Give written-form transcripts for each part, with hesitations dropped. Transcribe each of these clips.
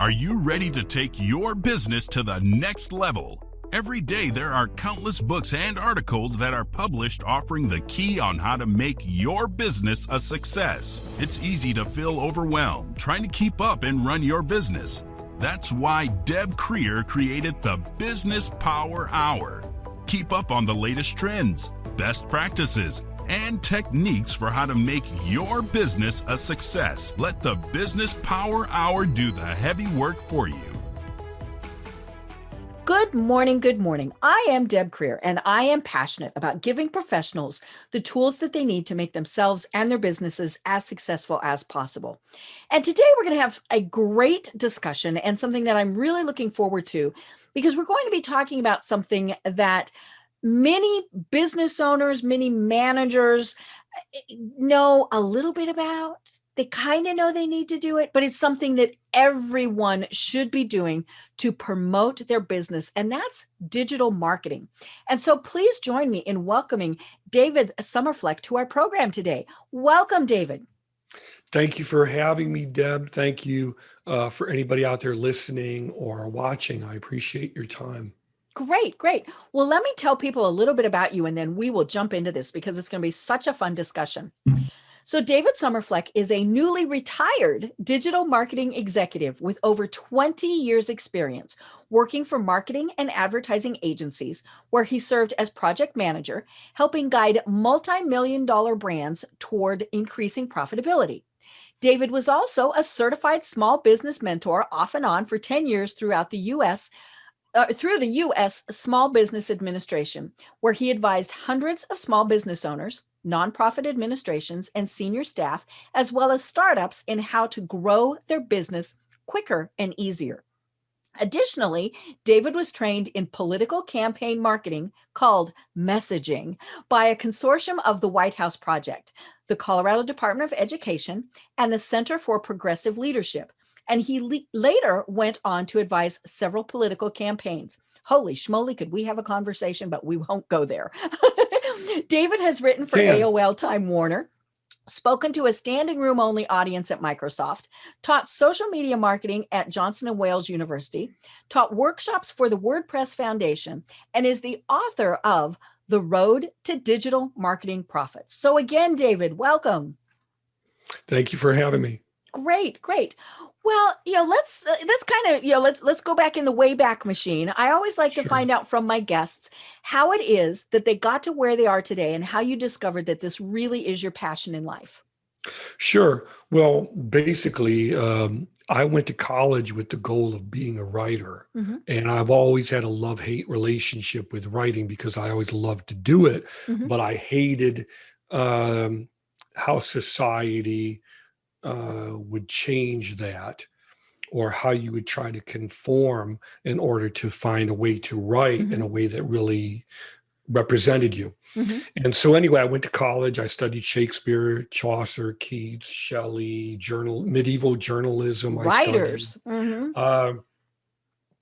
Are you ready to take your business to the next level? Every day there are countless books and articles that are published offering the key on how to make your business a success. It's easy to feel overwhelmed trying to keep up and run your business. That's why Deb Creer created the Business Power Hour. Keep up on the latest trends, best practices, and techniques for how to make your business a success. Let the Business Power Hour do the heavy work for you. Good morning, good morning. I am Deb Creer, and I am passionate about giving professionals the tools that they need to make themselves and their businesses as successful as possible. And today we're going to have a great discussion and something that I'm really looking forward to, because we're going to be talking about something that many business owners, many managers know a little bit about. They kind of know they need to do it, but it's something that everyone should be doing to promote their business, and that's digital marketing. And so please join me in welcoming David Somerfleck to our program today. Welcome, David. Thank you for having me, Deb. Thank you for anybody out there listening or watching. I appreciate your time. Great, great. Well, let me tell people a little bit about you, and then we will jump into this because it's going to be such a fun discussion. So David Somerfleck is a newly retired digital marketing executive with over 20 years experience working for marketing and advertising agencies, where he served as project manager, helping guide multi-million-dollar brands toward increasing profitability. David was also a certified small business mentor off and on for 10 years throughout the U.S., through the U.S. Small Business Administration, where he advised hundreds of small business owners, nonprofit administrations, and senior staff, as well as startups, in how to grow their business quicker and easier. Additionally, David was trained in political campaign marketing called messaging by a consortium of the White House Project, the Colorado Department of Education, and the Center for Progressive Leadership. And he later went on to advise several political campaigns. Holy schmoly, could we have a conversation, but we won't go there. David has written for AOL Time Warner, spoken to a standing room only audience at Microsoft, taught social media marketing at Johnson & Wales University, taught workshops for the WordPress Foundation, and is the author of The Road to Digital Marketing Profits. So again, David, welcome. Thank you for having me. Great, great. Well, let's go back in the Wayback Machine. I always like to find out from my guests how it is that they got to where they are today and how you discovered that this really is your passion in life. Sure. Well, basically, I went to college with the goal of being a writer. Mm-hmm. And I've always had a love-hate relationship with writing because I always loved to do it, mm-hmm. but I hated how society would change that, or how you would try to conform in order to find a way to write mm-hmm. in a way that really represented you. Mm-hmm. And so anyway, I went to college. I studied Shakespeare, Chaucer, Keats, Shelley, medieval journalism. Writers. Mm-hmm.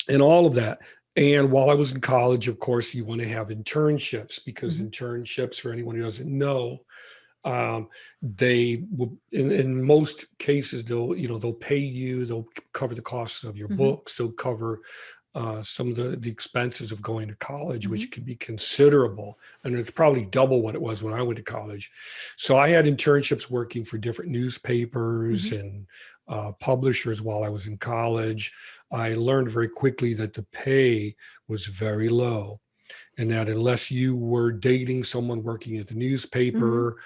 And all of that. And while I was in college, of course, you want to have internships, because mm-hmm. internships, for anyone who doesn't know, they will, in most cases, they'll pay you, they'll cover the costs of your mm-hmm. books, they'll cover some of the expenses of going to college, mm-hmm. which can be considerable. And it's probably double what it was when I went to college. So I had internships working for different newspapers mm-hmm. and publishers while I was in college. I learned very quickly that the pay was very low, and that unless you were dating someone working at the newspaper, mm-hmm.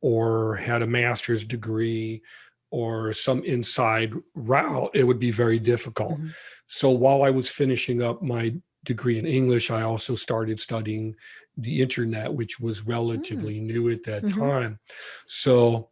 Or had a master's degree or some inside route, it would be very difficult. Mm-hmm. So while I was finishing up my degree in English, I also started studying the internet, which was relatively new at that mm-hmm. time. So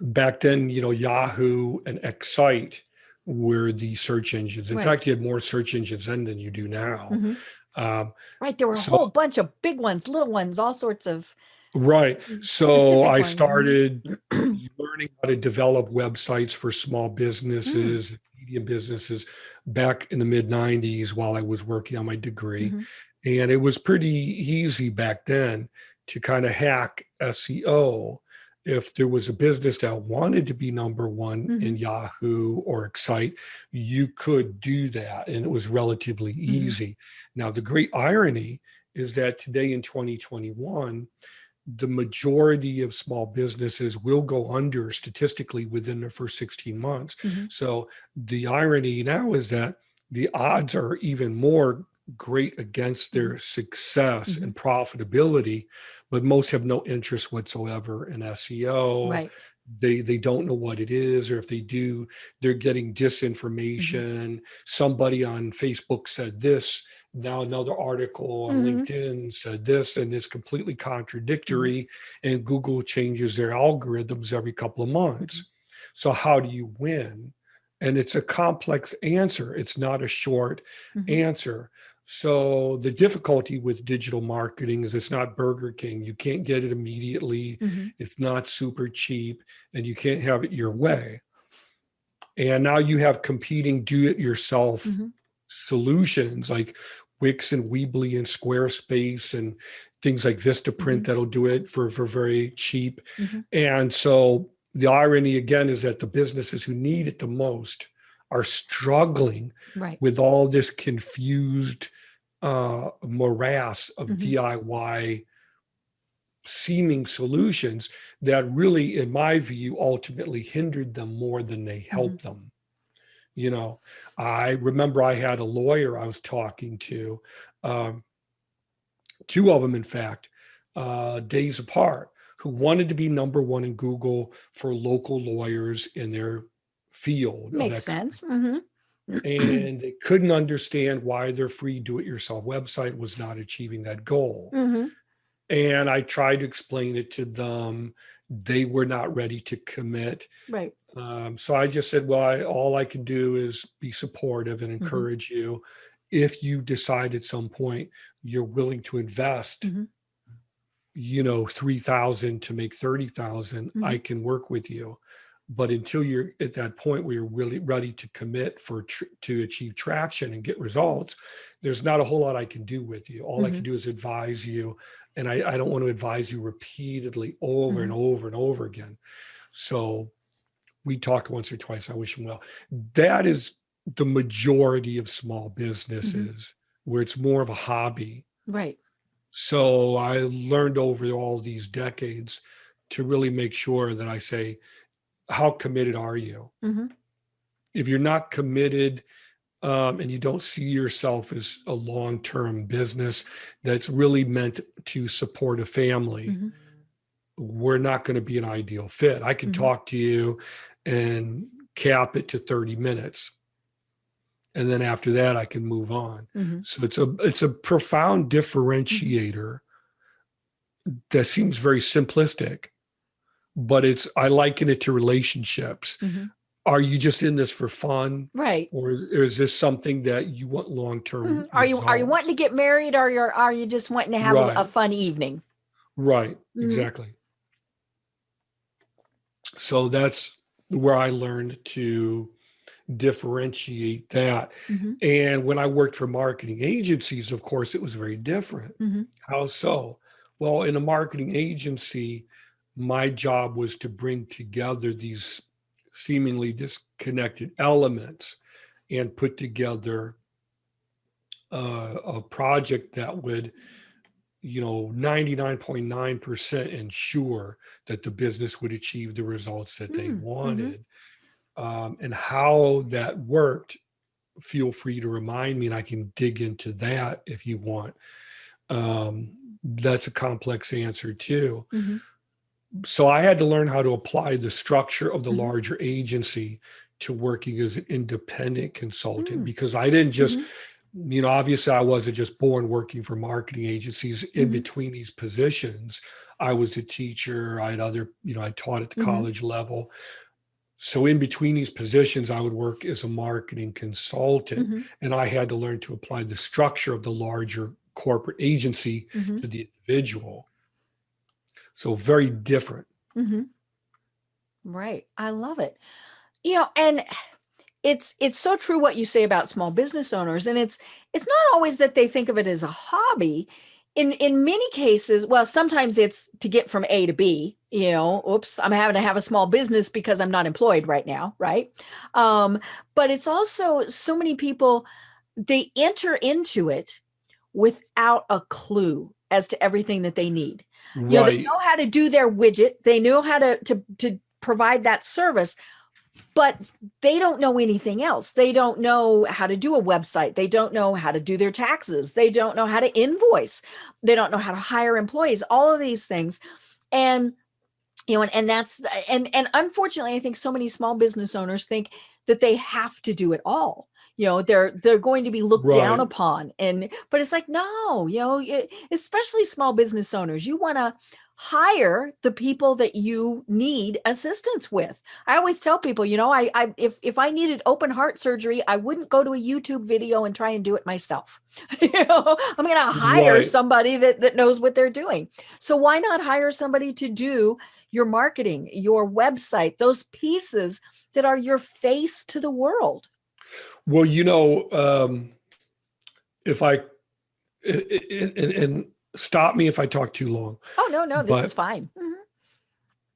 back then, Yahoo and Excite were the search engines. In fact, you had more search engines then than you do now. Mm-hmm. Right. There were a whole bunch of big ones, little ones, all sorts of. Right. So I started learning how to develop websites for small businesses, medium businesses back in the mid 90s while I was working on my degree. Mm-hmm. And it was pretty easy back then to kind of hack SEO if there was a business that wanted to be number one in Yahoo or Excite, you could do that, and it was relatively easy. Now, the great irony is that today in 2021, the majority of small businesses will go under statistically within the first 16 months. So the irony now is that the odds are even more great against their success and profitability, but most have no interest whatsoever in SEO. Right. They don't know what it is, or if they do, they're getting disinformation. Somebody on Facebook said this, now another article on LinkedIn said this, and it's completely contradictory, and Google changes their algorithms every couple of months. So how do you win? And it's a complex answer. It's not a short answer. So the difficulty with digital marketing is it's not Burger King. You can't get it immediately. It's not super cheap, and you can't have it your way. And now you have competing do-it-yourself solutions like Wix and Weebly and Squarespace and things like Vistaprint that'll do it for very cheap. And so the irony again is that the businesses who need it the most are struggling with all this confused morass of DIY seeming solutions that really, in my view, ultimately hindered them more than they helped them. You know, I remember I had a lawyer I was talking to, two of them, in fact, days apart, who wanted to be number one in Google for local lawyers in their field. Makes sense. And they couldn't understand why their free do-it-yourself website was not achieving that goal. And I tried to explain it to them. They were not ready to commit. Right. So I just said, well, all I can do is be supportive and encourage you. If you decide at some point you're willing to invest, you know, 3,000 to make 30,000, I can work with you. But until you're at that point where you're really ready to commit to achieve traction and get results, there's not a whole lot I can do with you. All I can do is advise you. And I don't want to advise you repeatedly over and over and over again. So we talk once or twice. I wish them well. That is the majority of small businesses where it's more of a hobby. Right. So I learned over all these decades to really make sure that I say, how committed are you? If you're not committed and you don't see yourself as a long-term business that's really meant to support a family, we're not going to be an ideal fit. I can talk to you and cap it to 30 minutes. And then after that, I can move on. So it's a profound differentiator that seems very simplistic, but I liken it to relationships. Are you just in this for fun? Right. Or is this something that you want long-term? Are you wanting to get married, or are you just wanting to have a fun evening? Right. Exactly. So that's where I learned to differentiate that. And when I worked for marketing agencies, of course, it was very different. How so? Well, in a marketing agency, my job was to bring together these seemingly disconnected elements and put together a project that would, 99.9% ensure that the business would achieve the results that they wanted. And how that worked, feel free to remind me, and I can dig into that if you want. That's a complex answer too. So I had to learn how to apply the structure of the larger agency to working as an independent consultant, because I didn't just, obviously I wasn't just born working for marketing agencies. In between these positions, I was a teacher. I had other, I taught at the college level. So in between these positions, I would work as a marketing consultant, and I had to learn to apply the structure of the larger corporate agency to the individual. So very different. Right. I love it. And it's so true what you say about small business owners. And it's not always that they think of it as a hobby. in many cases, well, sometimes it's to get from A to B, oops, I'm having to have a small business because I'm not employed right now, right? But it's also so many people, they enter into it without a clue as to everything that they need. They Right. know how to do their widget, they know how to provide that service, but they don't know anything else. They don't know how to do a website. They don't know how to do their taxes. They don't know how to invoice. They don't know how to hire employees, all of these things. And and that's and unfortunately, I think so many small business owners think that they have to do it all. They're going to be looked down Right. upon, but it's like, no, especially small business owners, you want to hire the people that you need assistance with. I always tell people, if I needed open heart surgery, I wouldn't go to a YouTube video and try and do it myself. I'm going to hire Right. somebody that knows what they're doing. So why not hire somebody to do your marketing, your website, those pieces that are your face to the world? Well, if I and stop me if I talk too long, Oh, no, this is but fine.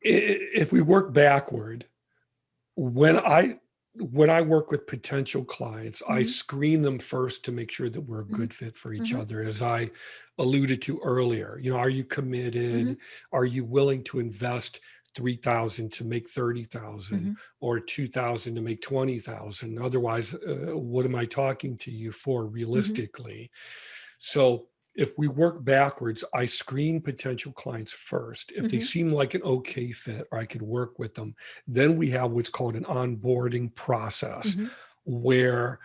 if we work backward, when I work with potential clients, I screen them first to make sure that we're a good fit for each other. As I alluded to earlier, are you committed? Are you willing to invest 3,000 to make 30,000 or 2,000 to make 20,000? Otherwise, what am I talking to you for realistically? So if we work backwards, I screen potential clients first. If they seem like an okay fit or I could work with them, then we have what's called an onboarding process where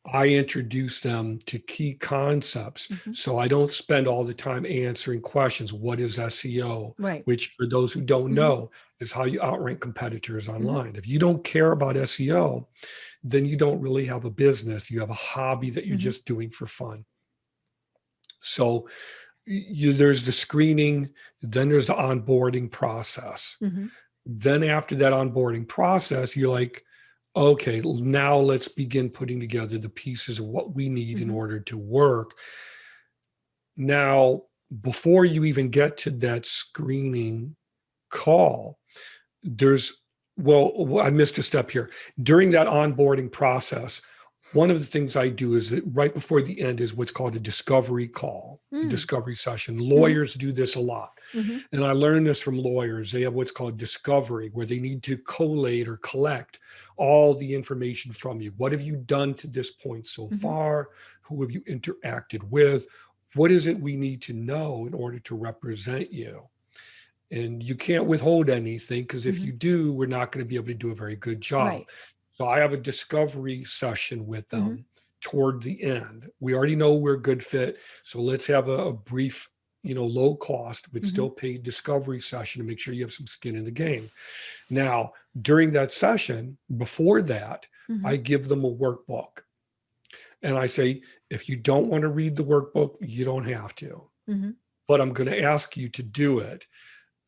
I introduce them to key concepts. So I don't spend all the time answering questions. What is SEO? Right. Which, for those who don't know, is how you outrank competitors online. If you don't care about SEO, then you don't really have a business. You have a hobby that you're just doing for fun. So there's the screening, then there's the onboarding process. Then after that onboarding process, you're like, okay, now let's begin putting together the pieces of what we need in order to work. Now, before you even get to that screening call, I missed a step here. During that onboarding process, one of the things I do is right before the end is what's called a discovery call, a discovery session. Lawyers do this a lot. And I learned this from lawyers. They have what's called discovery, where they need to collate or collect all the information from you. What have you done to this point so far? Who have you interacted with? What is it we need to know in order to represent you? And you can't withhold anything, because if you do, we're not going to be able to do a very good job. Right. So I have a discovery session with them toward the end. We already know we're a good fit. So let's have a brief, low cost, but still paid discovery session to make sure you have some skin in the game. Now, during that session, before that, I give them a workbook. And I say, if you don't want to read the workbook, you don't have to. But I'm going to ask you to do it.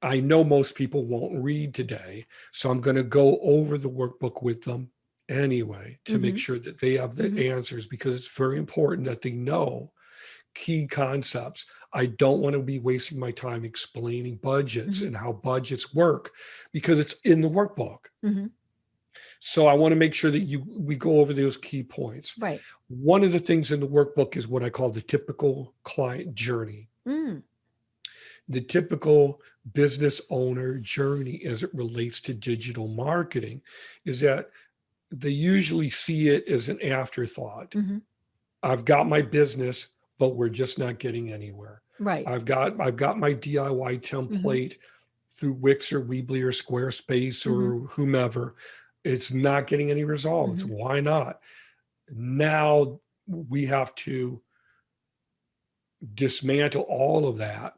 I know most people won't read today, so I'm going to go over the workbook with them anyway to make sure that they have the answers, because it's very important that they know key concepts. I don't want to be wasting my time explaining budgets and how budgets work, because it's in the workbook. So I want to make sure that we go over those key points. Right. One of the things in the workbook is what I call the typical client journey. The typical business owner journey as it relates to digital marketing is that they usually see it as an afterthought. I've got my business, but we're just not getting anywhere. Right. I've got my DIY template through Wix or Weebly or Squarespace or whomever. It's not getting any results. Why not? Now we have to dismantle all of that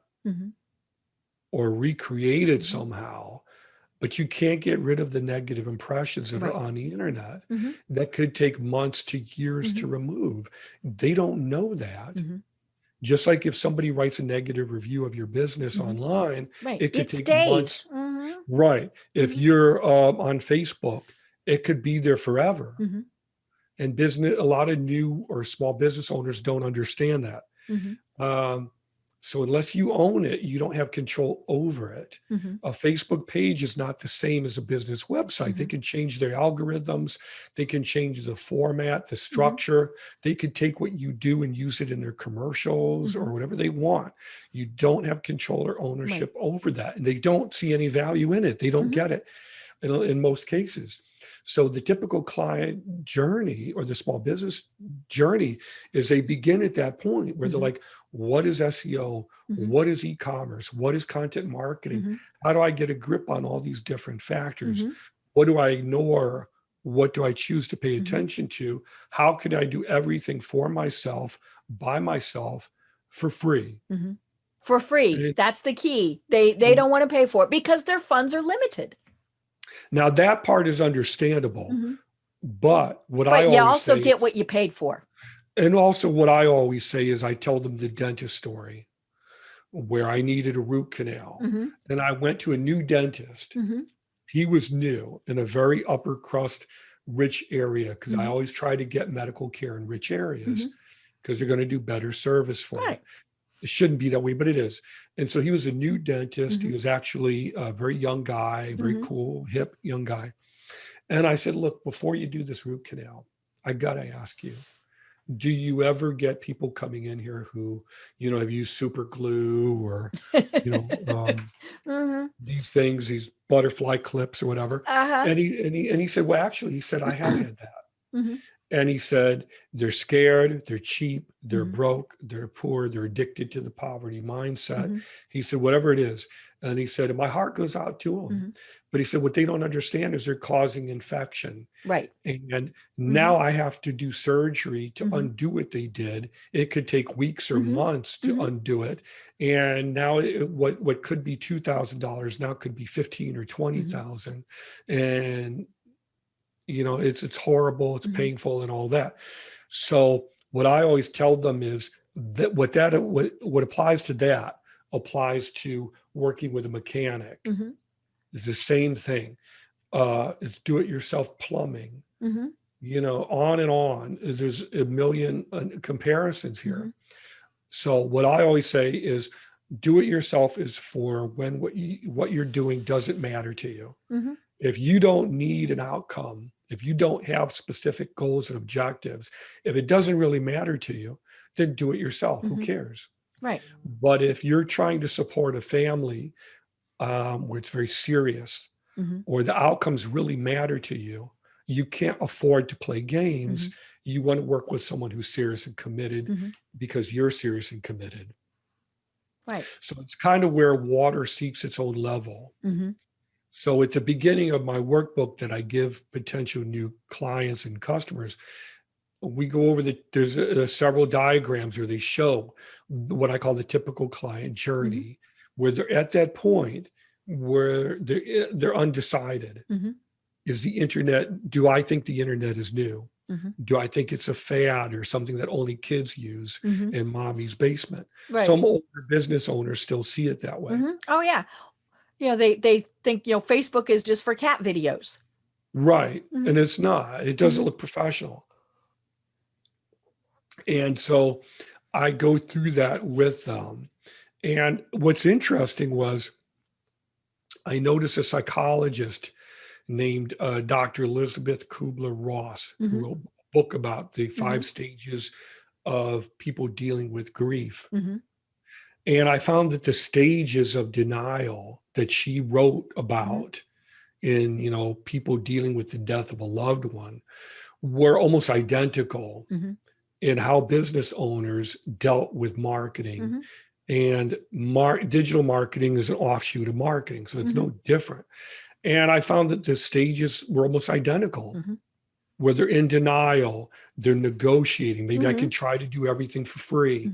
or recreate it somehow. But you can't get rid of the negative impressions that are on the internet. That could take months to years to remove. They don't know that. Just like if somebody writes a negative review of your business online, it could take months. Right. If you're on Facebook, it could be there forever. And a lot of new or small business owners don't understand that. So unless you own it, you don't have control over it. A Facebook page is not the same as a business website. They can change their algorithms. They can change the format, the structure. They could take what you do and use it in their commercials or whatever they want. You don't have control or ownership over that. And they don't see any value in it. They don't get it in most cases. So the typical client journey or the small business journey is they begin at that point where they're like, what is SEO? What is e-commerce? What is content marketing? How do I get a grip on all these different factors? What do I ignore? What do I choose to pay attention to? How can I do everything for myself, by myself, for free? For free. That's the key. They don't want to pay for it because their funds are limited. Now that part is understandable, but I you always also say, get what you paid for. And also what I always say is I tell them the dentist story where I needed a root canal. And I went to a new dentist. He was new in a very upper crust, rich area, because I always try to get medical care in rich areas because they're going to do better service for it. It shouldn't be that way, but it is. And so he was a new dentist. He was actually a very young guy, very cool, hip young guy. And I said, look, before you do this root canal, I got to ask you, do you ever get people coming in here who, have used super glue or, these things, these butterfly clips or whatever? And he said, well, actually, he said, I have had that. And he said, they're scared, they're cheap, they're broke, they're poor, they're addicted to the poverty mindset. He said, whatever it is. And he said, and my heart goes out to them. But he said, what they don't understand is they're causing infection. Right. And now I have to do surgery to undo what they did. It could take weeks or months to undo it. And now what could be $2,000 now could be $15,000 or $20,000. And it's horrible, it's painful and all that. So what I always tell them is that what applies to that applies to working with a mechanic. It's the same thing. It's do-it-yourself plumbing, on and on. There's a million comparisons here. So what I always say is do-it-yourself is for when what you're doing doesn't matter to you. If you don't need an outcome, if you don't have specific goals and objectives, if it doesn't really matter to you, then do it yourself. Who cares? Right. But if you're trying to support a family where it's very serious or the outcomes really matter to you, you can't afford to play games. You want to work with someone who's serious and committed because you're serious and committed. Right. So it's kind of where water seeks its own level. So at the beginning of my workbook that I give potential new clients and customers, we go over there's several diagrams where they show what I call the typical client journey, where they're at that point where they're undecided. Is the internet, do I think the internet is new? Do I think it's a fad or something that only kids use in mommy's basement? Right. Some older business owners still see it that way. Oh, yeah. They think, Facebook is just for cat videos. Right. And it's not. It doesn't look professional. And so I go through that with them. And what's interesting was I noticed a psychologist named Dr. Elizabeth Kubler-Ross, who wrote a book about the 5 stages of people dealing with grief. And I found that the stages of denial that she wrote about in, people dealing with the death of a loved one were almost identical in how business owners dealt with marketing. And digital marketing is an offshoot of marketing, so it's no different. And I found that the stages were almost identical, where they're in denial, they're negotiating. Maybe I can try to do everything for free.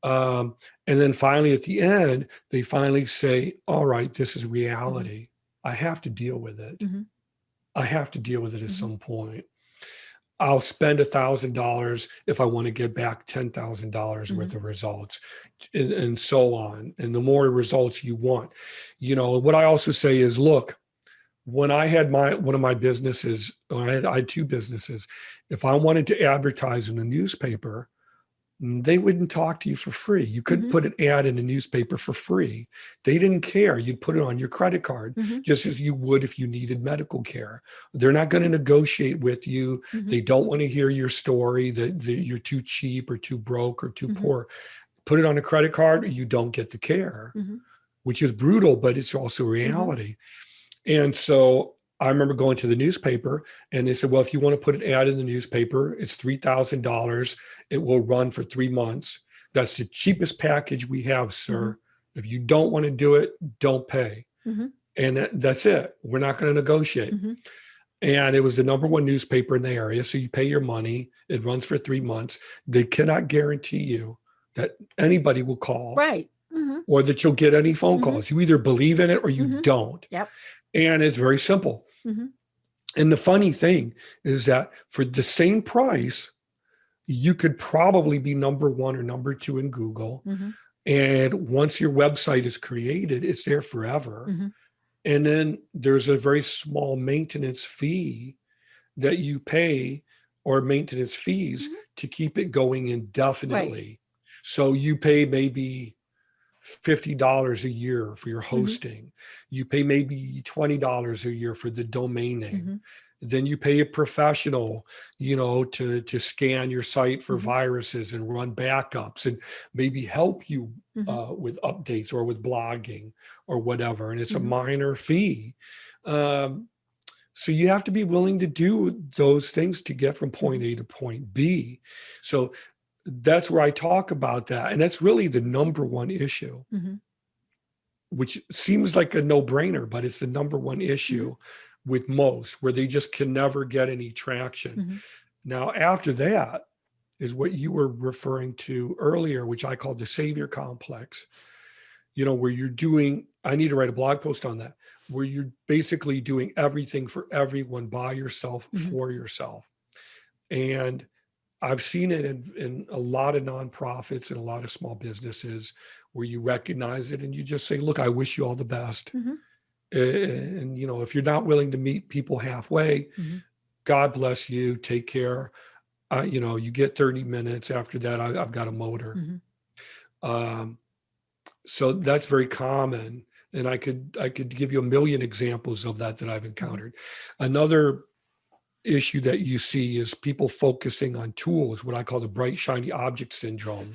And then finally at the end, they finally say, all right, this is reality. I have to deal with it. I have to deal with it at some point. I'll spend $1,000 if I want to get back $10,000 worth of results, and so on. And the more results you want, what I also say is, look, when I had one of my businesses, I had 2 businesses. If I wanted to advertise in a newspaper, they wouldn't talk to you for free. You couldn't put an ad in a newspaper for free. They didn't care. You'd put it on your credit card, just as you would if you needed medical care. They're not going to negotiate with you. They don't want to hear your story that you're too cheap or too broke or too poor. Put it on a credit card, you don't get the care, which is brutal, but it's also reality. And so I remember going to the newspaper and they said, well, if you want to put an ad in the newspaper, it's $3,000. It will run for 3 months. That's the cheapest package we have, sir. If you don't want to do it, don't pay. And that's it. We're not going to negotiate. And it was the #1 newspaper in the area. So you pay your money. It runs for 3 months. They cannot guarantee you that anybody will call. Right. Or that you'll get any phone calls. You either believe in it or you don't. Yep. And it's very simple. And the funny thing is that for the same price, you could probably be #1 or #2 in Google. And once your website is created, it's there forever. And then there's a very small maintenance fee that you pay, or maintenance fees, to keep it going indefinitely. Right. So you pay maybe $50 a year for your hosting. You pay maybe $20 a year for the domain name. Then you pay a professional, to scan your site for viruses and run backups and maybe help you with updates or with blogging or whatever. And it's a minor fee. So you have to be willing to do those things to get from point A to point B. So that's where I talk about that. And that's really the #1 issue, which seems like a no-brainer, but it's the #1 issue with most, where they just can never get any traction. Now, after that is what you were referring to earlier, which I called the savior complex, where you're doing, I need to write a blog post on that, where you're basically doing everything for everyone by yourself, for yourself. And I've seen it in a lot of nonprofits and a lot of small businesses where you recognize it and you just say, look, I wish you all the best. And, if you're not willing to meet people halfway, God bless you, take care. You get 30 minutes. After that, I've got a motor. So that's very common. And I could give you a million examples of that I've encountered. Another issue that you see is people focusing on tools, what I call the bright, shiny object syndrome.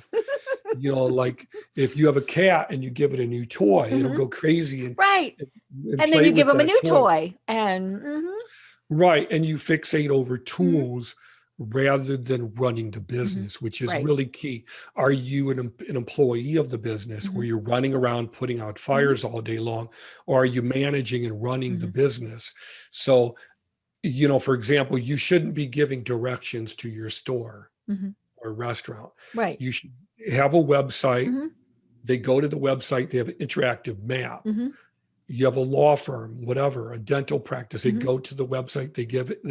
Like if you have a cat and you give it a new toy, it'll go crazy. And then you give them a new toy. And right. And you fixate over tools rather than running the business, which is really key. Are you an employee of the business where you're running around putting out fires all day long, or are you managing and running the business? So, for example, you shouldn't be giving directions to your store or restaurant. Right. You should have a website. They go to the website. They have an interactive map. You have a law firm, whatever, a dental practice. They go to the website. They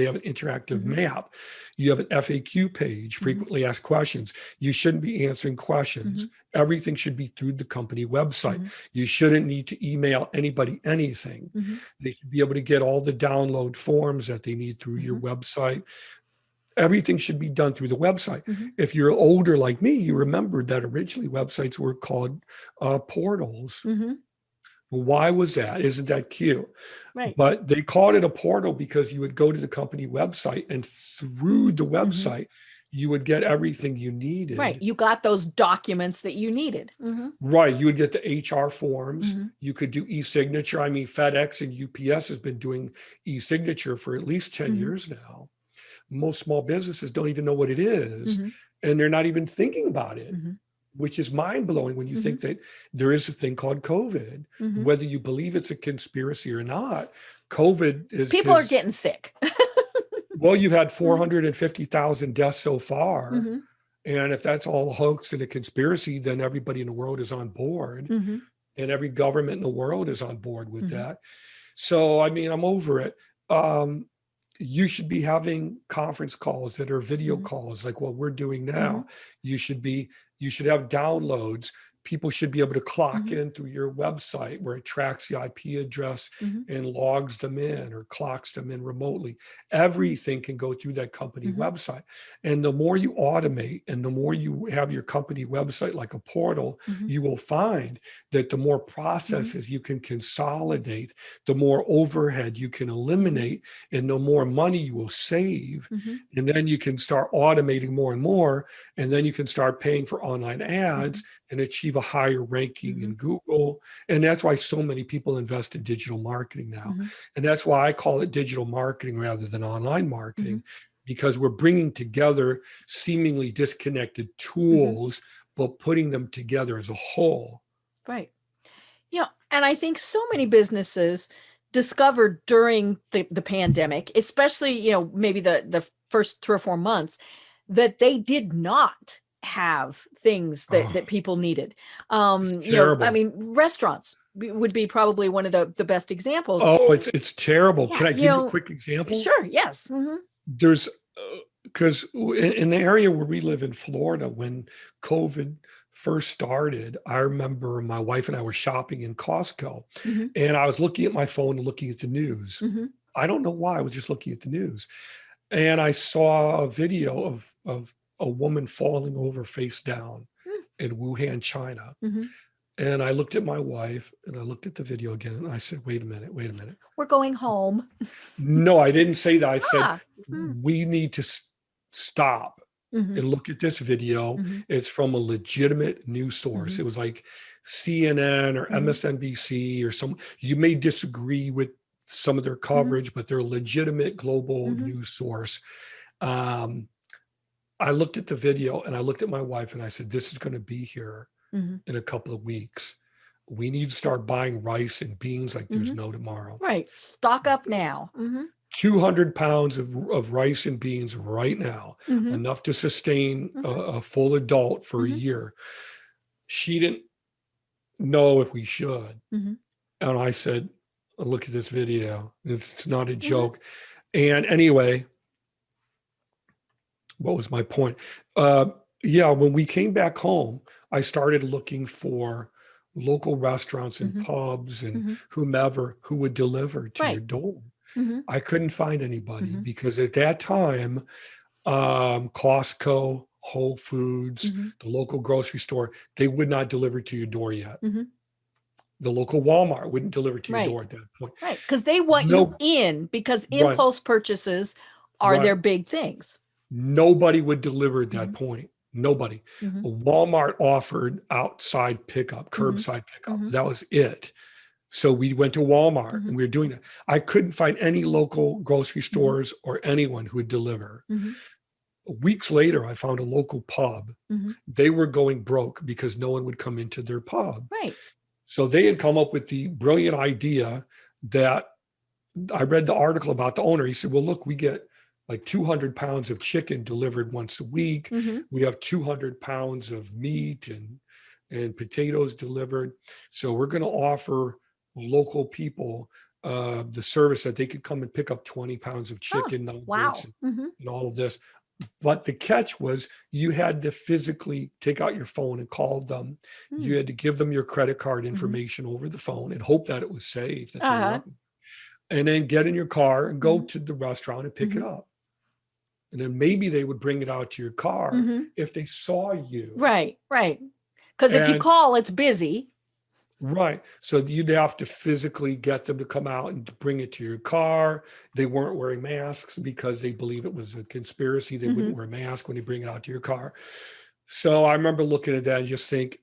have an interactive map. You have an FAQ page, frequently asked questions. You shouldn't be answering questions. Everything should be through the company website. You shouldn't need to email anybody anything. They should be able to get all the download forms that they need through your website. Everything should be done through the website. If you're older like me, you remember that originally websites were called portals. Why was that? Isn't that cute? Right. But they called it a portal because you would go to the company website, and through the website, you would get everything you needed. Right. You got those documents that you needed. Right. You would get the HR forms. You could do e-signature. I mean, FedEx and UPS has been doing e-signature for at least 10 years now. Most small businesses don't even know what it is, and they're not even thinking about it. Which is mind-blowing when you think that there is a thing called COVID. Whether you believe it's a conspiracy or not, COVID is... People are getting sick. Well, you've had 450,000 deaths so far. And if that's all a hoax and a conspiracy, then everybody in the world is on board. And every government in the world is on board with that. So, I mean, I'm over it. You should be having conference calls that are video calls like what we're doing now. You should have downloads. people should be able to clock Mhm. in through your website where it tracks the IP address Mhm. and logs them in or clocks them in remotely. Everything can go through that company Mhm. website. And the more you automate and the more you have your company website like a portal, Mhm. you will find that the more Mhm. processes you can consolidate, the more overhead you can Mhm. eliminate, and the more money you will save. Mhm. And then you can start automating more and more. And then you can start paying for online ads Mhm. and achieve a higher ranking in Mhm. Google. And that's why so many people invest in digital marketing now. Mhm. And that's why I call it digital marketing rather than online Mhm. marketing, because we're bringing together seemingly disconnected Mhm. tools, but putting them together as a whole. Right. Yeah. And I think so many businesses discovered during the pandemic, especially, maybe the first 3 or 4 months, that they did not have things that Oh, that people needed. it's I terrible. mean, restaurants would be probably one of the best examples. Oh, it's terrible. Yeah, Can I give you a quick example? sure, yes. Hmm. There's because in the area where we live in Florida, when COVID first started, I remember my wife and I were shopping in Costco, Hmm. and I was looking at my phone and looking at the news. Hmm. I don't know why. I was just looking at the news, and I saw a video of a woman falling over face down in Wuhan, China. Hmm. And I looked at my wife and I looked at the video again. And I said, wait a minute, wait a minute. We're going home. No, I didn't say that. I said, Ah. Mm. we need to stop Hmm. and look at this video. Hmm. It's from a legitimate news source. Hmm. It was like CNN or Hmm. MSNBC or some, you may disagree with some of their Hmm. coverage, but they're a legitimate global Hmm. news source. Um, I looked at the video and I looked at my wife and I said, this is going to be here Hmm. in a couple of weeks. We need to start buying rice and beans like there's Hmm. no tomorrow. Right. Stock up now. Hmm. 200 pounds of rice and beans right now, Hmm. enough to sustain Hmm. a full adult for a Hmm. year. She didn't know if we should. Hmm. And I said, look at this video. It's not a Hmm. joke. And anyway, what was my point? Uh, yeah, when we came back home, I started looking for local restaurants and Hmm. pubs and Hmm. whomever who would deliver to your Right. door. Hmm. I couldn't find anybody Hmm. because at that time, Costco, Whole Foods, Hmm. the local grocery store, they would not deliver to your door yet. Hmm. The local Walmart wouldn't deliver to your Right. door at that point. Right. Because they want you No, in, because right, impulse purchases are right. their big things. Nobody would deliver at that Hmm. point. Nobody. Hmm. Walmart offered outside pickup, Hmm. curbside pickup. Hmm. That was it. So we went to Walmart and Hmm. we were doing that. I couldn't find any local grocery Hmm. stores or anyone who would deliver. Hmm. Weeks later, I found a local pub. Hmm. They were going broke because no one would come into their pub. Right. So they had come up with the brilliant idea that I read the article about the owner. He said, well, look, we get like 200 pounds of chicken delivered once a week. Hmm. We have 200 pounds of meat and potatoes delivered. So we're going to offer local people the service that they could come and pick up 20 pounds of Oh, chicken nuggets wow. Hmm. and all of this. But the catch was you had to physically take out your phone and call them. You had to give them your credit card Hmm. information over the phone and hope that it was safe, that they were Uh-huh. up. And then get in your car and go Hmm. to the restaurant and pick it Hmm. up. And then maybe they would bring it out to your car Hmm. if they saw you. Right. Right. Because if you And call, it's busy. right. So you'd have to physically get them to come out and to bring it to your car. They weren't wearing masks because they believe it was a conspiracy. They wouldn't Hmm. wear a mask when they bring it out to your car. So I remember looking at that and just think,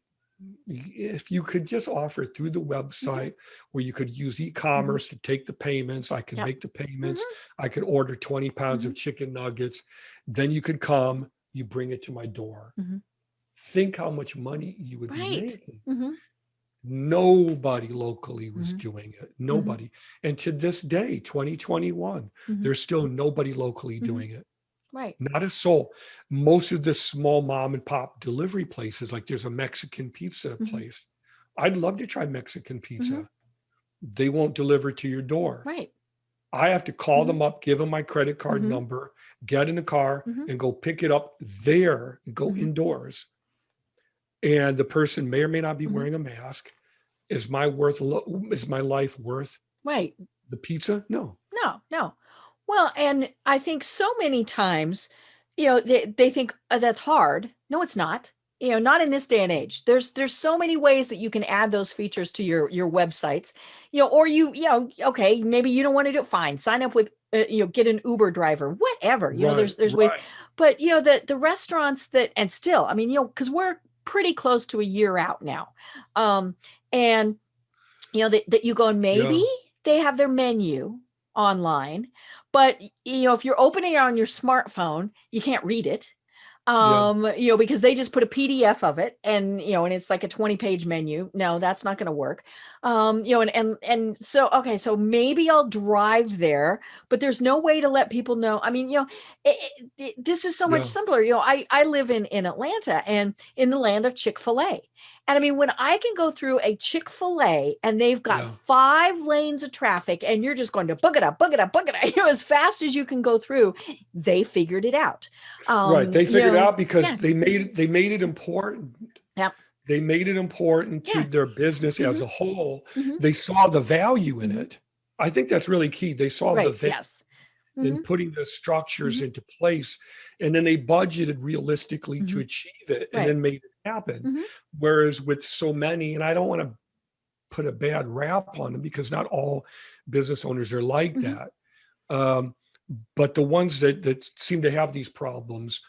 if you could just offer through the Hmm. website where you could use Hmm. e-commerce to take the payments, I could Yep. make the payments, Hmm. I could order 20 pounds Hmm. of chicken nuggets, then you could come, you bring it to my door. Hmm. Think how much money you would be Right. making. Hmm. Nobody locally was Hmm. doing it. Hmm. Nobody. And to this day, 2021, Hmm. there's still nobody locally Hmm. doing it. Right. Not a soul. Most of the small mom and pop delivery places, like there's a Mexican pizza Hmm. place. I'd love to try Mexican Hmm. pizza. They won't deliver to your door. Right. I have to call Hmm. them up, give them my credit card Hmm. number, get in the car Hmm. and go pick it up there and go Hmm. indoors. and the person may or may not be Mhm. wearing a mask. Is my life worth Right. the pizza? No. No, no. Well, and I think so many times, they think that's hard. No, it's not. Not in this day and age. There's so many ways that you can add those features to your websites. Or okay, maybe you don't want to do it. Fine, sign up with get an Uber driver, whatever. Right, There's ways. right. But the restaurants that, and still, I mean, because we're pretty close to a year out now, and that you go, and maybe Yeah, they have their menu online, but if you're opening it on your smartphone, you can't read it. yeah, Because they just put a PDF of it, and and it's like a 20-page menu. No, that's not going to work. And so, okay, so maybe I'll drive there, but there's no way to let people know. I mean, this is so much yeah, simpler. I live in Atlanta, and in the land of Chick-fil-A. And I mean, when I can go through a Chick-fil-A and they've got yeah. 5 lanes of traffic, and you're just going to book it up, book it up, book it up, as fast as you can go through, they figured it out. Right. They figured it out because Yeah. they made it important. Yep. They made it important to Yeah. their business as Mhm. a whole. Mhm. They saw the value in Mhm. it. I think that's really key. They saw the Right. value Yes. in Mhm. putting the structures Mhm. into place, and then they budgeted realistically to Mhm. achieve it and Right. then made it happen. Mhm. Whereas with so many, and I don't want to put a bad rap on them because not all business owners are like Mhm. that. Um, but the ones that seem to have these problems,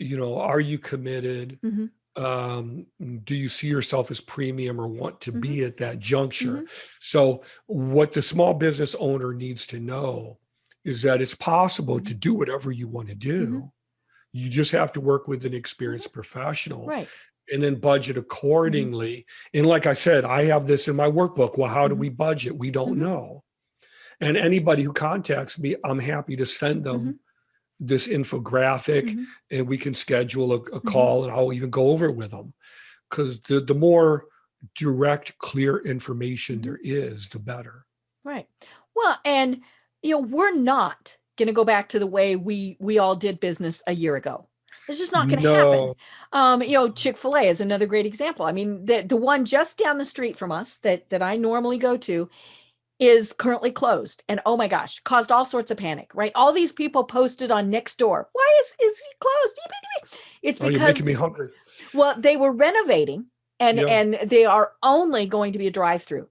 are you committed? Mhm. um, do you see yourself as premium or want to Mhm. be at that juncture? Mhm. So what the small business owner needs to know is that it's possible to Mhm. do whatever you want to Mhm. do. You just have to work with an Mhm. experienced professional Right. and then budget Mhm. accordingly. And like I said, I have this in my workbook. Well, how do we Mhm. budget? We don't Mhm. know. And anybody who contacts me, I'm happy to send them Mhm. this infographic, Mhm. and we can schedule a Mhm. call, and I'll even go over it with them, because the more direct, clear information Mhm. there is, the better. Right. Well, and we're not going to go back to the way we all did business a year ago. It's just not going to happen. No, Chick-fil-A is another great example. I mean, the one just down the street from us that I normally go to is currently closed, and oh my gosh, caused all sorts of panic. Right? All these people posted on Nextdoor, why is he closed? It's oh, you're making because, me hungry. well, they were renovating, and Yeah, they are only going to be a drive-through.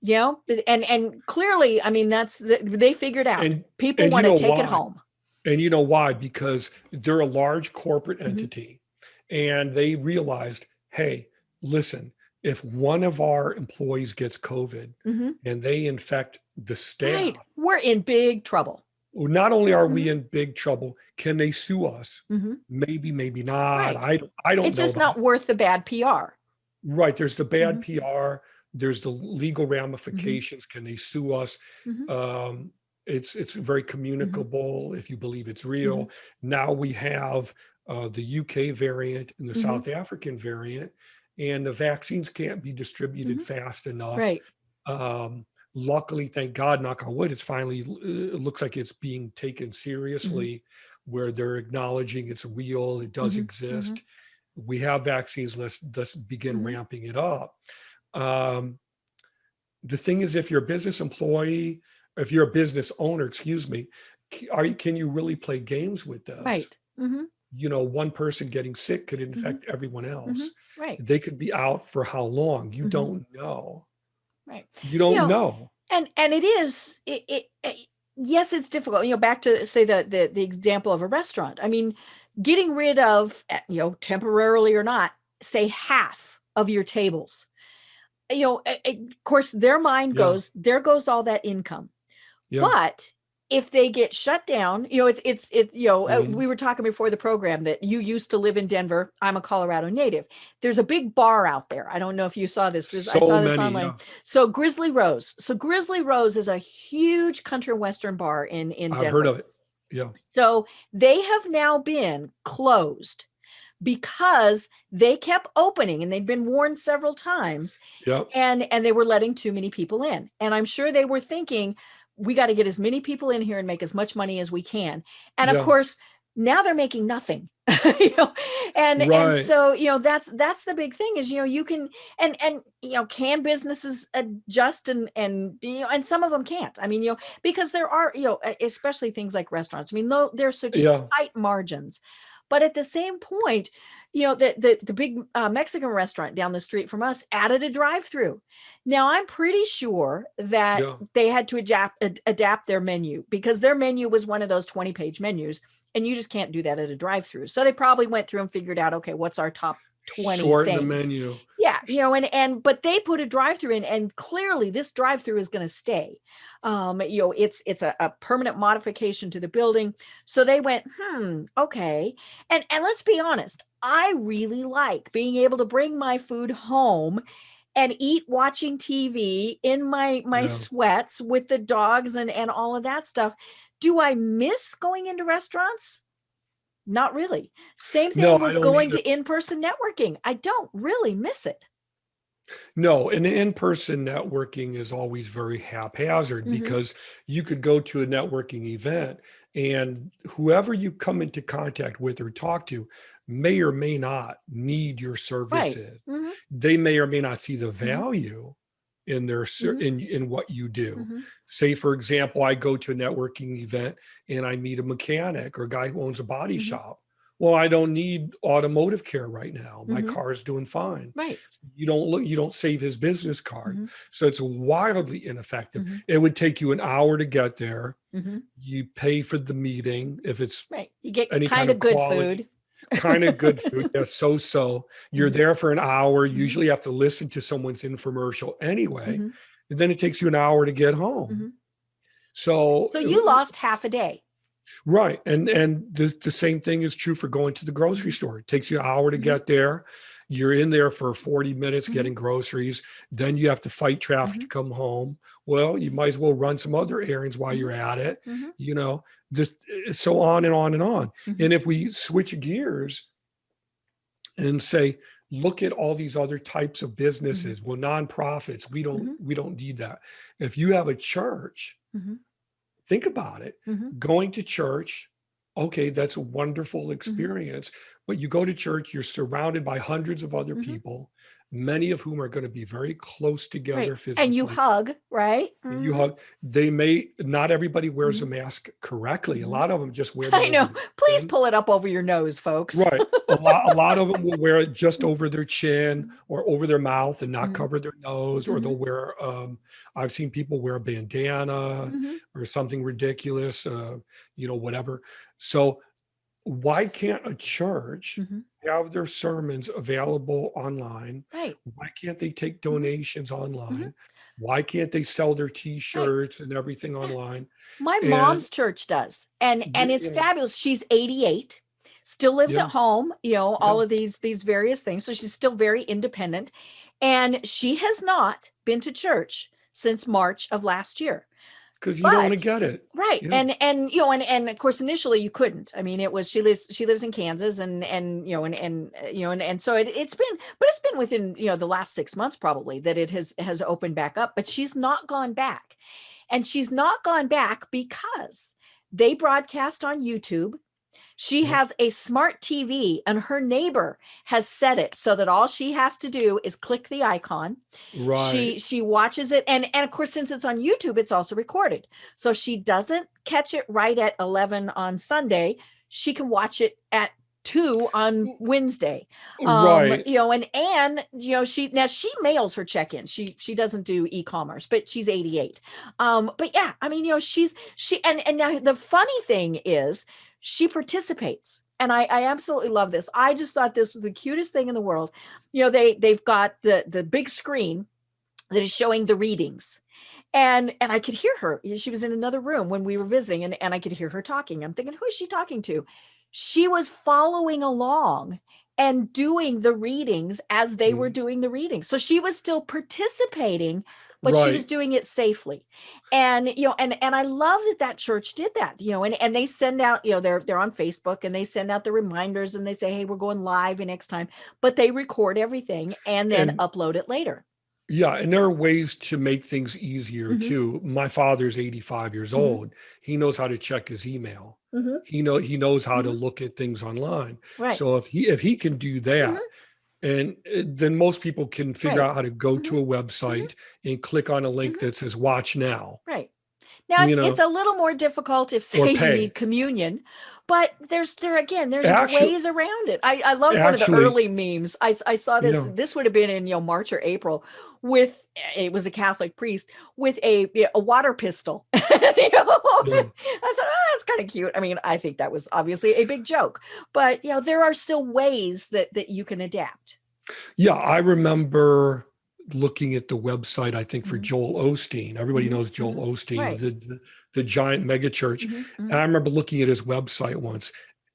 And clearly, I mean, they figured out and people and you want to know take it why? home. And you know why? Because they're a large corporate Mhm. entity, and they realized, hey, listen, if one of our employees gets COVID Mhm. and they infect the Right. staff, We're in big trouble. well, not only are we Mhm. in big trouble, can they sue us? Mhm. Maybe, maybe not. Right. I don't It's know just that. not worth the bad PR. Right. There's the bad Mhm. PR. There's the legal Mhm. ramifications. Can they sue us? Mhm. Um, it's very Mhm. communicable if you believe it's Mhm. real. Now we have the UK variant and the Mhm. South African variant, and the vaccines can't be distributed Mhm. fast enough. Right. Um, Luckily, thank God, knock on wood, it's finally, it looks like it's being taken Mhm. seriously, where they're acknowledging it's real, it does Mhm. Mhm. exist. We have vaccines, let's begin Mhm. ramping it up. Um, the thing is, if you're a business employee, if you're a business owner, excuse me, can you really play games with this? Right. Mhm. One person getting sick could Mhm. infect everyone Mhm. else. Right. They could be out for how long? You Mhm. don't know. Right. You You don't know, know. and it is yes, it's difficult. Back to, say, the example of a restaurant. I mean, getting rid of, temporarily or not, say half of your tables. Of course, their mind Yeah, goes, there goes all that income. yeah. But if they get shut down, Mhm. we were talking before the program that you used to live in Denver. I'm a Colorado native. There's a big bar out there. I don't know if you saw this. I So saw this many, online. yeah. So Grizzly Rose. So Grizzly Rose is a huge country and western bar in I've heard Denver. of it. Yeah, So they have now been closed because they kept opening, and they'd been warned several times, yeah, and they were letting too many people in. And I'm sure they were thinking, we got to get as many people in here and make as much money as we can. And of yeah. course, Now they're making nothing. you know, and Right. so, that's the big thing is, you can, and can businesses adjust, and and some of them can't. I mean, because there are, especially things like restaurants. I mean, though there's such Yeah. tight margins, but at the same point, the big Mexican restaurant down the street from us added a drive-through. Now I'm pretty sure that Yeah. they had to adapt their menu, because their menu was one of those 20-page menus, and you just can't do that at a drive-through. So they probably went through and figured out, okay, what's our top 20 Shorten the things? menu. Yeah, but they put a drive-through in, and clearly this drive-through is going to stay. It's a permanent modification to the building. So they went, okay. And let's be honest, I really like being able to bring my food home and eat watching TV in my Yeah. sweats with the dogs and all of that stuff. Do I miss going into restaurants? Not really. Same No, thing I with don't going either. to in-person networking. I don't really miss it. No, and the in-person networking is always very haphazard, Mhm. because you could go to a networking event and whoever you come into contact with or talk to may or may not need your Right. services. Mhm. They may or may not see the Mhm. value in Mhm. in what you do. Mhm. Say, for example, I go to a networking event and I meet a mechanic or a guy who owns a body Mhm. shop. Well, I don't need automotive care right now. My Mhm. car is doing fine. Right. You don't save his business card. Mhm. So it's wildly ineffective. Mhm. It would take you an hour to get there. Mhm. You pay for the meeting if it's Right. You get any kind kind of of good quality, food. kind of good food. That's so. You're Mhm. there for an hour. You Mhm. usually have to listen to someone's infomercial anyway. Mhm. And then it takes you an hour to get home. Mhm. So So you lost half a day. right. And the same thing is true for going to the grocery Mhm. store. It takes you an hour to Mhm. get there. You're in there for 40 minutes Mhm. getting groceries. Then you have to fight traffic to Mhm. come home. Well, you might as well run some other errands while Mhm. you're at it, Mhm. you know, just so on and on and on. Mhm. And if we switch gears and say, look at all these other types of Mhm. businesses, well, nonprofits, Mhm. we don't need that. If you have a church, Mhm. think about it. Mhm. Going to church, okay, that's a wonderful Mhm. experience. But you go to church, you're surrounded by hundreds of other Mhm. people, many of whom are going to be very close together Right. And you physically. hug, right? You Mhm. hug, they may not everybody wears a Mhm. mask correctly. A Mhm. lot of them just wear that I over know. their Please chin. pull it up over your nose, folks. Right. A lot of them will wear it just over their chin Mhm. or over their mouth and not Mhm. cover their nose, or they'll Mhm. wear, I've seen people wear a bandana Mhm. or something ridiculous, whatever. So why can't a church Mhm. have their sermons available online? Right. Why can't they take Mhm. donations Mhm. online? Why can't they sell their Right. t-shirts and everything Yeah. online? My And mom's church does. And it's you know, fabulous. She's 88, still lives yeah, at home, yeah. all of these various things. So she's still very independent. And she has not been to church since March of last year. Because you don't want to But get it. right. Yeah. And of course initially you couldn't. I mean, it was she lives in Kansas, and so it's been within, the last 6 months probably that it has opened back up, but she's not gone back. And she's not gone back because they broadcast on YouTube. She Yeah. has a smart TV, and her neighbor has set it so that all she has to do is click the icon. Right. She watches it, and of course, since it's on YouTube, it's also recorded. So she doesn't catch it right at 11 on Sunday. She can watch it at 2 on Wednesday. Right. She mails her check-in. She doesn't do e-commerce, but she's 88. But yeah, I mean, she now the funny thing is she participates. And I absolutely love this. I just thought this was the cutest thing in the world. They've got the big screen that is showing the readings. And I could hear her. She was in another room when we were visiting, and I could hear her talking. I'm thinking, who is she talking to? She was following along and doing the readings as they were Mm, doing the readings. So she was still participating, but she was right. doing it safely. And I love that church did that, and they send out, they're on Facebook, and they send out the reminders, and they say, hey, we're going live next time, but they record everything and then And upload it later. Yeah, and there are ways to make things easier Mm-hmm. too. My father's 85 years Mm-hmm. old. He knows how to check his email. Mm-hmm. He knows how to Mm-hmm. look at things online. Right. So if he can do that, Mm-hmm. and then most people can figure Right. out how to go Mm-hmm. to a Mm-hmm. website and click on a link Mm-hmm. that says watch now, Right. Now you it's know, a little more difficult if or say you pay. need communion, but there's Actually, ways around it. I love one of the actually, early memes. I saw yeah, this would have been in March or April with it was a Catholic priest with a water pistol. yeah. I thought, oh, that's kind of cute. I mean, I think that was obviously a big joke, but there are still ways that you can adapt. Yeah, I remember looking at the website, I think for Hmm. Joel Osteen. Everybody Hmm. knows Hmm. Joel Osteen, Right. the giant mega church. Hmm. And Hmm. I remember looking at his website once.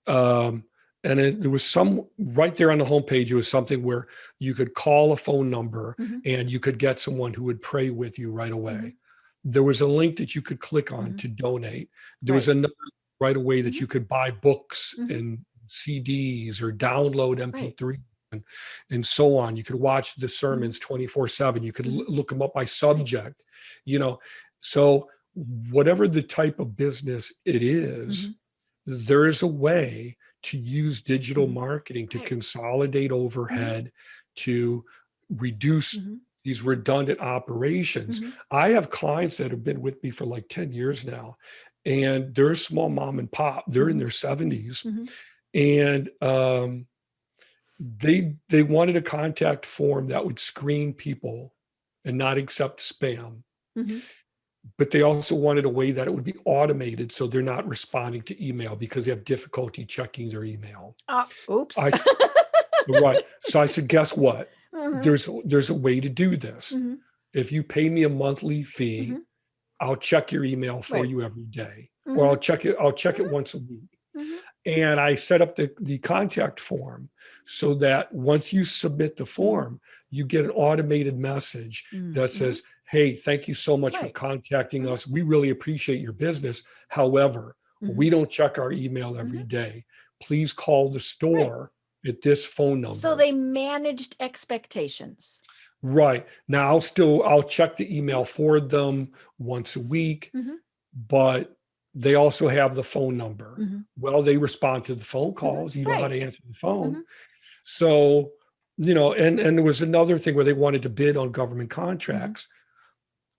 Um, and there was some right there on the homepage, it was something where you could call a phone number Hmm. and you could get someone who would pray with you right Hmm. away. There was a link that you could click on Hmm. to donate. There was Right. another right away that Hmm. you could buy books Hmm. and CDs or download Right. MP3 and so on. You could watch the Hmm. sermons 24/7. You could Hmm. look them up by Right. subject, you know. So whatever the type of business it is, Hmm. there is a way to use digital Hmm. marketing to Right. consolidate Hmm. overhead, to reduce Hmm. these redundant operations. Hmm. I have clients that have been with me for like 10 years now, and they're a small mom and pop. They're in Hmm. their 70s, Hmm. and they wanted a contact form that would screen people and not accept spam, Hmm. but they also wanted a way that it would be automated so they're not responding to email because they have difficulty checking their email. Oops. I right. So I said, guess what? Hmm. There's a way to do this. Hmm. If you pay me a monthly fee, Hmm. I'll check your email for Right. you every day, or Hmm. I'll check it Hmm. once a week. Hmm. And I set up the contact form so that once you submit the Hmm. form, you get an automated message that Hmm. says, hey, thank you so much for Right. contacting Hmm. us. We really appreciate your business. However, Hmm. we don't check our email every Hmm. day. Please call the Right. store at this phone So number. they managed expectations. Right. Now I'll check the email Hmm. for them once a week, Hmm. but they also have the phone number. Hmm. Well, they respond to the phone Hmm. calls. You know how Right. to answer the phone. Hmm. So, and there was another thing where they wanted to bid on government Hmm. contracts.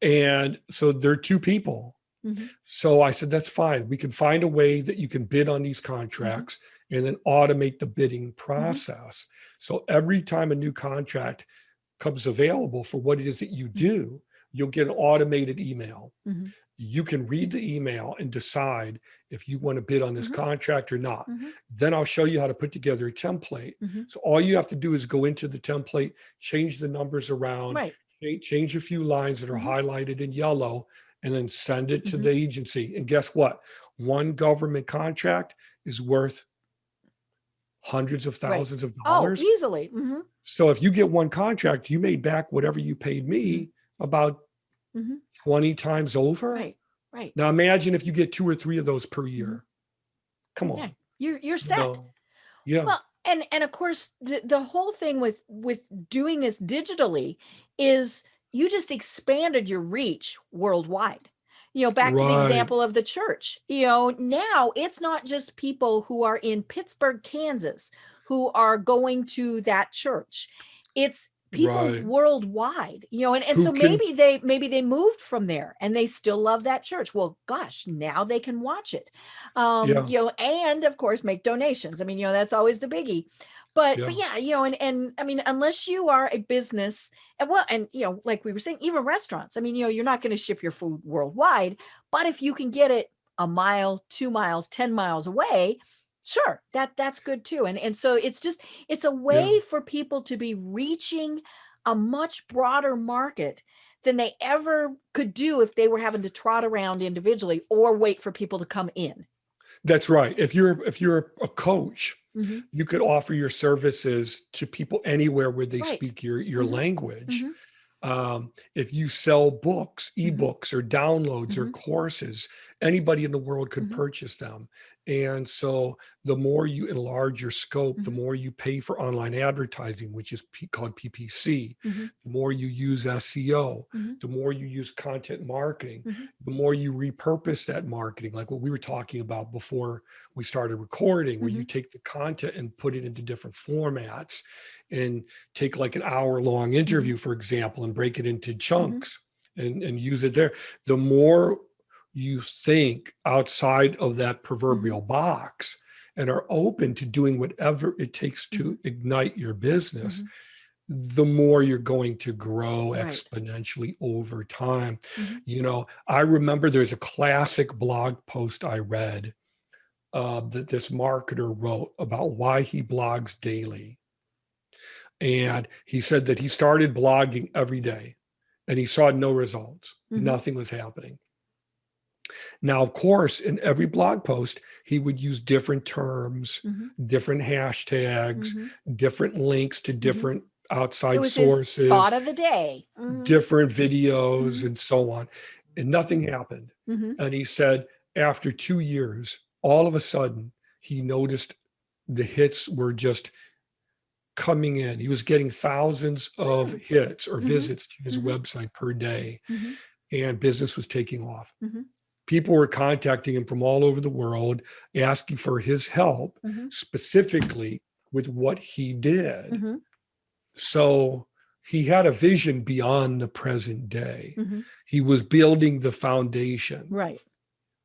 And so there are two people. Hmm. So I said, that's fine. We can find a way that you can bid on these Hmm. contracts and then automate the bidding Hmm. process. So every time a new contract comes available for what it is that you Hmm. do, you'll get an automated email. Hmm. You can read the email and decide if you want to bid on this Hmm. contract or not. Hmm. Then I'll show you how to put together a template. Hmm. So all you have to do is go into the template, change the numbers around, Right. change a few lines that are Hmm. highlighted in yellow, and then send it to Hmm. the agency. And guess what? One government contract is worth hundreds of Right. thousands of Oh, dollars. easily. Hmm. So if you get one contract, you made back whatever you paid Hmm. me about Hmm. 20 times over. Right. Right. Now imagine if you get 2 or 3 of those per Hmm. year. Come Yeah. on, You're you set. know? Yeah, Well, and of course the whole thing with doing this digitally is you just expanded your reach worldwide. Back to the right, example of the church. Now it's not just people who are in Pittsburgh, Kansas, who are going to that church. It's people right. worldwide, and Who so can maybe they moved from there and they still love that church. Well, gosh, now they can watch it. yeah, And of course make donations. I mean, that's always the biggie. But yeah, yeah, and I mean, unless you are a business, and well, and like we were saying, even restaurants. I mean, you're not going to ship your food worldwide, but if you can get it a mile, 2 miles, 10 miles away, sure, that's good too. And so it's a yeah. way for people to be reaching a much broader market than they ever could do if they were having to trot around individually or wait for people to come in. That's right. If you're a coach, Hmm. you could offer your services to people anywhere where they Right. speak your Hmm. language. Hmm. If you sell books, Mm-hmm. ebooks or downloads or Mm-hmm. courses, anybody in the world could Mm-hmm. purchase them. And so the more you enlarge your scope, the Mm-hmm. more you pay for online advertising, which is called PPC, Mm-hmm. the more you use SEO, Mm-hmm. the more you use content marketing, Mm-hmm. the more you repurpose that marketing, like what we were talking about before we started recording, where Mm-hmm. you take the content and put it into different formats and take like an hour-long interview, for example, and break it into Mm-hmm. chunks and use it there. The more you think outside of that proverbial box and are open to doing whatever it takes Mm-hmm. to ignite your business, Mm-hmm. the more you're going to grow Right. exponentially over time. Mm-hmm. You know, I remember there's a classic blog post I read that this marketer wrote about why he blogs daily. And he said that he started blogging every day and he saw no results. Mm-hmm. Nothing was happening. Now, of course, in every blog post, he would use different terms, Mm-hmm. different hashtags, Mm-hmm. different links to Mm-hmm. different It outside was his sources, thought of the day. Mm-hmm. different videos, Mm-hmm. and so on. And nothing happened. Mm-hmm. And he said, after 2 years, all of a sudden, he noticed the hits were just coming in. He was getting thousands of hits or Mm-hmm. visits to his Mm-hmm. website per day, Mm-hmm. and business was taking off. Mm-hmm. People were contacting him from all over the world, asking for his help, Mm-hmm. specifically with what he did. Mm-hmm. So he had a vision beyond the present day. Mm-hmm. He was building the foundation. Right.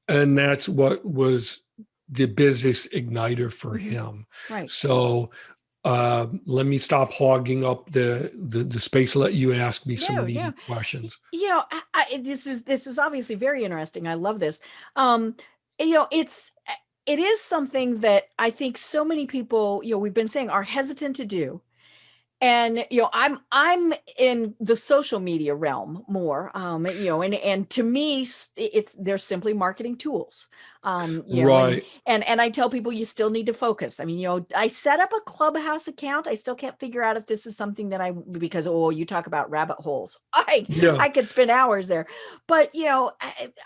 And that's what was the business igniter for Mm-hmm. him. Right. So let me stop hogging up the space. Let you ask me some No, no. meaty questions. You know, this is obviously very interesting. I love this. Um, you know, it is something that I think so many people, you know, we've been saying are hesitant to do. And you know, I'm in the social media realm more, you know, and to me it's they're simply marketing tools, you know, Right. and I tell people you still need to focus. I mean, you know, I set up a Clubhouse account. I still can't figure out if this is something that because you talk about rabbit holes. Yeah. I could spend hours there, but you know,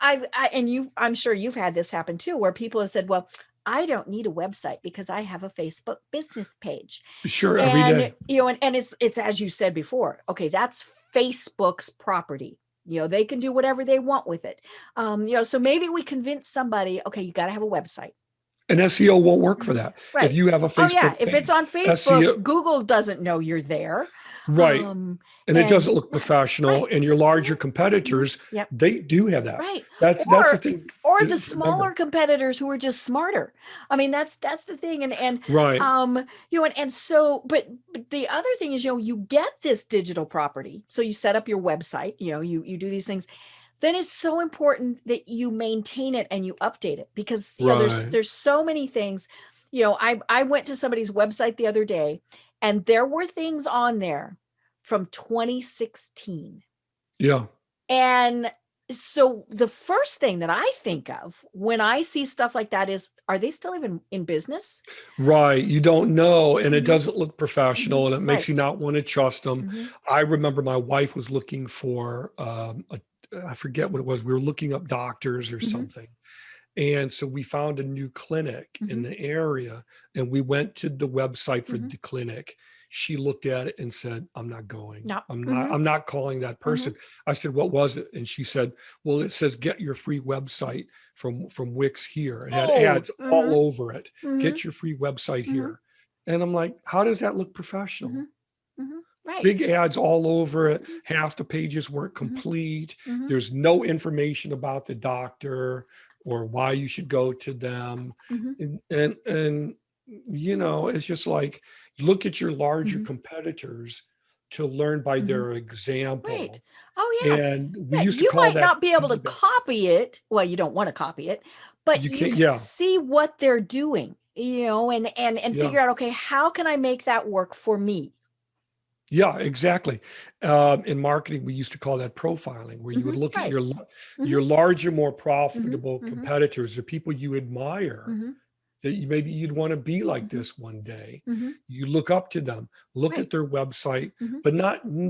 I'm sure you've had this happen too, where people have said, well, I don't need a website because I have a Facebook business page. Sure. Every And day. you know, and it's as you said before, okay, that's Facebook's property. You know, they can do whatever they want with it. You know, so maybe we convince somebody, okay, you got to have a website. And SEO won't work for that. Right. If you have a Oh yeah, Facebook if it's page, on Facebook, SEO, Google doesn't know you're there. right. And it doesn't look Right, professional. right. And your larger Mhm, competitors, yep. they do have that. Right. That's the thing. Or to the smaller remember. competitors who are just smarter. I mean, that's the thing. And Right. you know, and so, but the other thing is, you know, you get this digital property. So you set up your website, you know, you do these things. Then it's so important that you maintain it and you update it because you know Right. there's so many things. You know, I went to somebody's website the other day and there were things on there from 2016. Yeah. And so the first thing that I think of when I see stuff like that is, are they still even in business? Right. You don't know. And it Mhm. doesn't look professional and it makes Right. you not want to trust them. Mhm. I remember my wife was looking for, I forget what it was. We were looking up doctors or Mhm. something. And so we found a new clinic in Mhm. the area and we went to the website for Mhm. the clinic. She looked at it and said, I'm not going. No. I'm not calling that person. I said, what was it? And she said, well, it says get your free website from Wix here. It had Oh. ads all over it. Mhm. Get your free website Mhm. here. And I'm like, how does that look professional? Mhm. Mhm. Right. Big ads all over it. Mhm. Half the pages weren't Mhm. complete. Mhm. There's no information about the doctor or why you should go to them. Mhm. And you know, it's just like look at your larger Mhm. competitors to learn by Mhm. their Right. example. Oh yeah. And we Yeah, used to you call might that not be able to piggyback. copy it. Well, you don't want to copy it, but You you can't, can yeah, see what they're doing, you know, and yeah. figure out, okay, how can I make that work for me? Yeah, exactly. In marketing, we used to call that profiling, where you would look at Right. your larger, more Mhm. profitable Mhm. competitors, the people you admire, Mhm. that maybe you'd want to be like Mm-hmm. this one day. Mm-hmm. You look up to them, look Right. at their website, Mm-hmm. but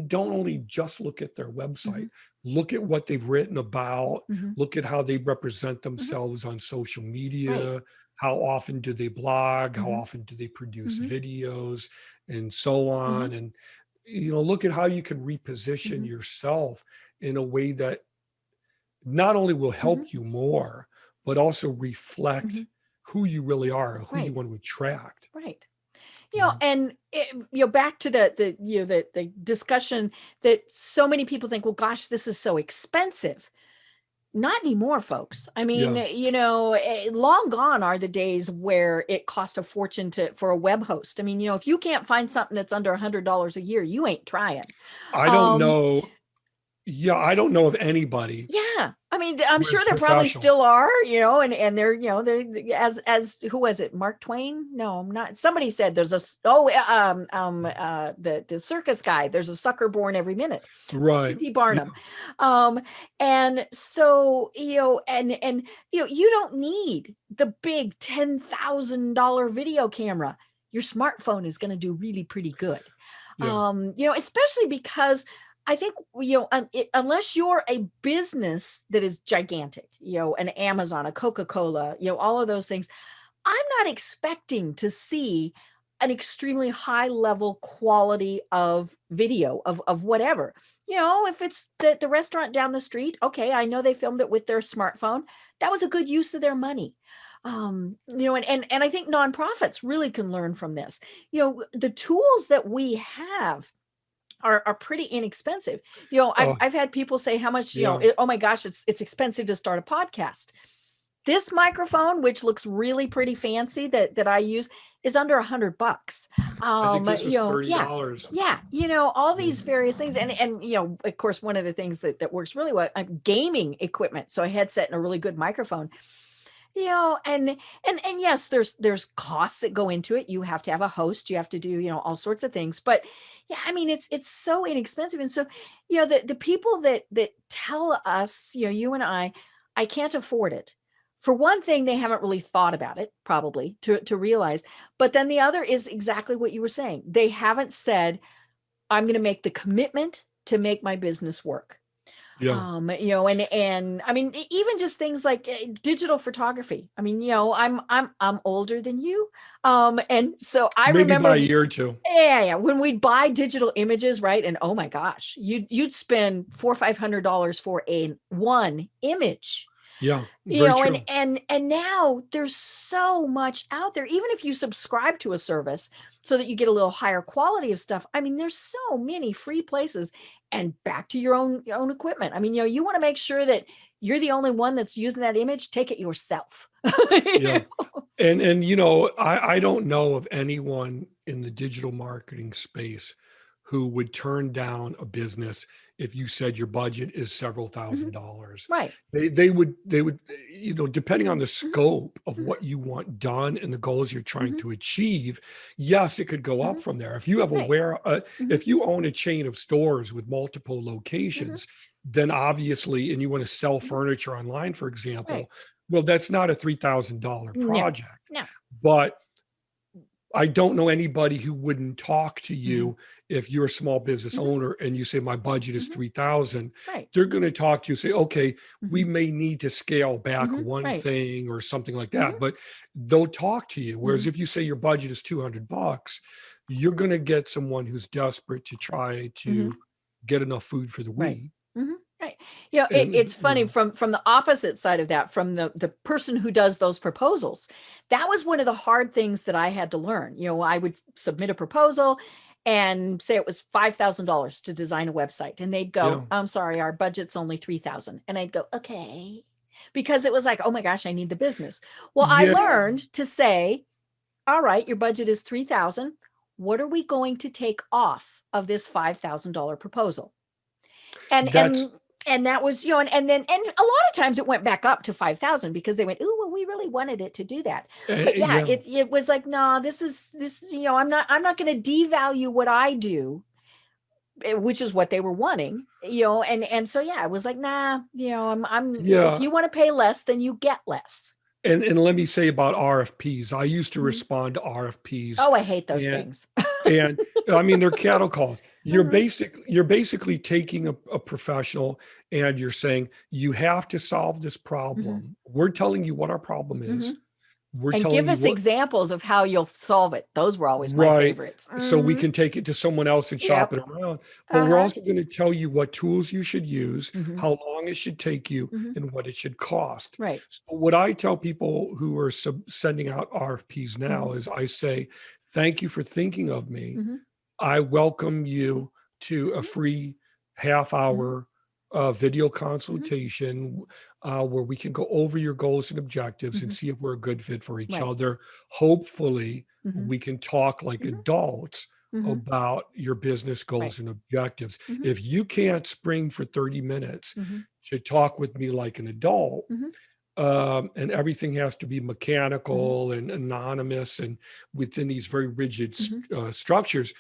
don't only just look at their website, look at what they've written about, Mm-hmm. look at how they represent Mm-hmm. themselves on social Right. media, how often do they blog, how Mm-hmm. often do they produce Mm-hmm. videos, and so Mm-hmm. on. And, look at how you can reposition Mm-hmm. yourself in a way that not only will Mm-hmm. help you more, but also Mm-hmm. reflect who you really are, who you Right. want to attract. Right. You know? And back to the discussion that so many people think, well, gosh, this is so expensive. Not anymore, folks. I mean, Yeah, long gone are the days where it cost a fortune for a web host. I mean, if you can't find something that's under $100 a year, you ain't trying. I don't Um, know. Yeah, I don't know of anybody Yeah, I mean, I'm who is sure there probably professional. still are, and they're, they're as who was it, Mark Twain? No, I'm not. Somebody said there's the circus guy. There's a sucker born every minute. Right. P.T. Yeah. Barnum, and so and you don't need the big $10,000 video camera. Your smartphone is going to do really pretty good. Yeah. Especially because I think, unless you're a business that is gigantic, an Amazon, a Coca-Cola, all of those things, I'm not expecting to see an extremely high level quality of video of whatever. If it's the restaurant down the street, okay, I know they filmed it with their smartphone. That was a good use of their money. And I think nonprofits really can learn from this. The tools that we have are pretty inexpensive. Oh, I've had people say how much, yeah. oh my gosh, it's expensive to start a podcast. This microphone, which looks really pretty fancy that I use, is under $100. I think this was Yeah, $30. yeah, all Yeah. these various things. And of course, one of the things that works really well, gaming equipment. So a headset and a really good microphone. And yes, there's costs that go into it. You have to have a host, you have to do, all sorts of things. But yeah, I mean, it's so inexpensive. And so, the people that tell us, you and I can't afford it. For one thing, they haven't really thought about it, probably to realize. But then the other is exactly what you were saying. They haven't said, I'm going to make the commitment to make my business work. Yeah. And I mean, even just things like digital photography. I mean, I'm older than you. And so I Maybe by remember, a year or two. yeah, when we'd buy digital images, right? And oh my gosh, you'd spend $400 or $500 for one image. Yeah, very true. And now there's so much out there. Even if you subscribe to a service so that you get a little higher quality of stuff, I mean, there's so many free places. And back to your own equipment. I mean, you want to make sure that you're the only one that's using that image. Take it yourself. Yeah. And I don't know of anyone in the digital marketing space who would turn down a business if you said your budget is several $1,000s. Right. They would, depending on the scope of what you want done and the goals you're trying to achieve, yes, it could go up from there. If you have if you own a chain of stores with multiple locations, then obviously, and you want to sell furniture online, for example, well, that's not a $3,000 project. No. But I don't know anybody who wouldn't talk to you if you're a small business owner and you say my budget is 3,000. Right. They're going to talk to you, say, okay, we may need to scale back one Right. thing or something like that, but they'll talk to you. Whereas if you say your budget is $200, you're going to get someone who's desperate to try to get enough food for the week. Right. It's funny from the opposite side of that, from the person who does those proposals. That was one of the hard things that I had to learn. I would submit a proposal and say it was $5,000 to design a website. And they'd go, I'm sorry, our budget's only 3,000. And I'd go, okay. Because it was like, oh my gosh, I need the business. Well, I learned to say, all right, your budget is 3,000. What are we going to take off of this $5,000 proposal? And that was, and a lot of times it went back up to 5,000 because they went, oh, well, we really wanted it to do that. But it was like, no, this, I'm not going to devalue what I do, which is what they were wanting, and so, I was like, nah, if you want to pay less, then you get less. And let me say about RFPs. I used to Mhm. respond to RFPs, Oh, I hate those and things. and I mean they're cattle calls. Mhm. You're basically taking a professional and you're saying you have to solve this Mhm. problem. We're telling you what our problem is. Mhm. We're And telling give you us what. examples of how you'll solve it. Those were always my Right. favorites. So we Mhm. can take it to someone else and shop Yep. it around. But we're Uh-huh. also going to tell you what tools you should use, Mhm. how long it should take you, Mhm. and what it should cost. Right. So what I tell people who are sending out RFPs now Mhm. is I say, thank you for thinking of me. Mhm. I welcome you to a Mhm. free half Mhm. hour video Mhm. consultation where we can go over your goals and objectives and Mhm. see if we're a good fit for each Right. other. Hopefully, Mhm. we can talk like Mhm. adults Mhm. about your business Right. goals and objectives. Mhm. If you can't spring for 30 minutes Mhm. to talk with me like an adult, Mhm. and everything has to be Mhm. mechanical and anonymous and within these very rigid Mhm. structures,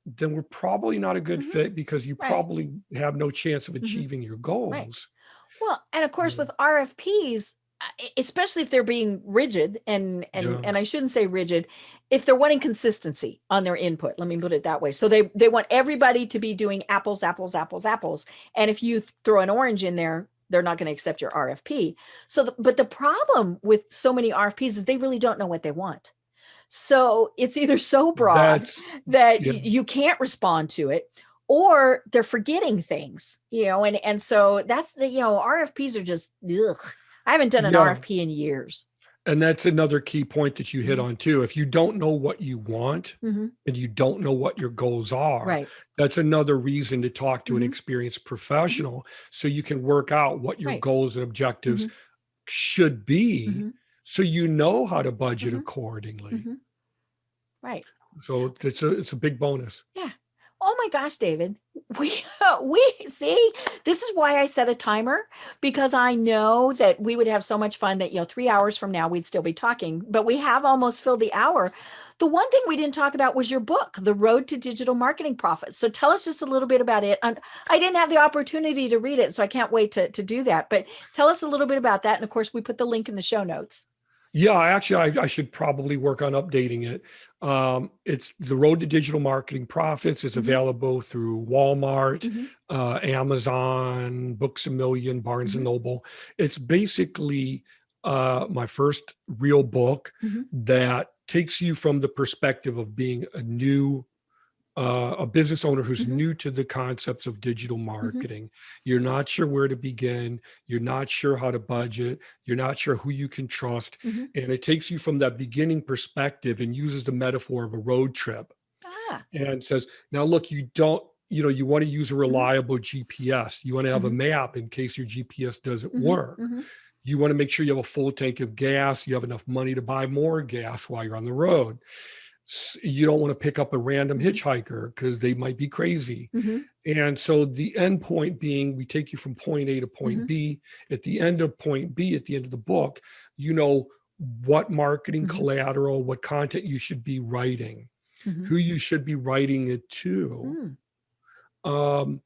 then we're probably not a good Mhm. fit because you Right. probably have no chance of Mhm. achieving your Right. goals. Well, and of course Yeah. with RFPs, especially if they're being rigid Yeah. and I shouldn't say rigid, if they're wanting consistency on their input, let me put it that way. So they want everybody to be doing apples, apples, apples, apples. And if you throw an orange in there, they're not going to accept your RFP. So, but the problem with so many RFPs is they really don't know what they want. So it's either so broad That's that yeah. you can't respond to it, or they're forgetting things, and so that's RFPs are just, ugh. I haven't done an Yeah. RFP in years. And that's another key point that you hit Mhm. on too. If you don't know what you want Mhm. and you don't know what your goals are, Right. that's another reason to talk to an Mhm. experienced Mhm. professional so you can work out what your Right. goals and objectives Mhm. should be Mhm. so you know how to budget Mhm. accordingly. Mhm. Right. So it's a big bonus. Yeah. Oh my gosh, David. We we see, this is why I set a timer, because I know that we would have so much fun that 3 hours from now we'd still be talking, but we have almost filled the hour. The one thing we didn't talk about was your book, The Road to Digital Marketing Profits. So tell us just a little bit about it. And I didn't have the opportunity to read it, so I can't wait to do that. But tell us a little bit about that. And of course, we put the link in the show notes. Yeah, I should probably work on updating it. It's The Road to Digital Marketing Profits. It's Mhm. available through Walmart, Mhm. Amazon, Books a Million, Barnes and Mhm. Noble. It's basically my first real book Mhm. that takes you from the perspective of being a business owner who's Mhm. new to the concepts of digital Mhm. marketing. You're not sure where to begin. You're not sure how to budget. You're not sure who you can trust. Mhm. And it takes you from that beginning perspective and uses the metaphor of a road trip Ah. and says, now look, you want to use a Mhm. reliable GPS. You want to have a Mhm. map in case your GPS doesn't Mhm. work. Mhm. You want to make sure you have a full tank of gas. You have enough money to buy more gas while you're on the road. You don't want to pick up a random Mhm. hitchhiker because they might be crazy. Mhm. And so the end point being, we take you from point A to point Mhm. B. At the end of point B, at the end of the book, you know what marketing Mhm. collateral, what content you should be writing, Mhm. who you should be writing it to, Mm. um,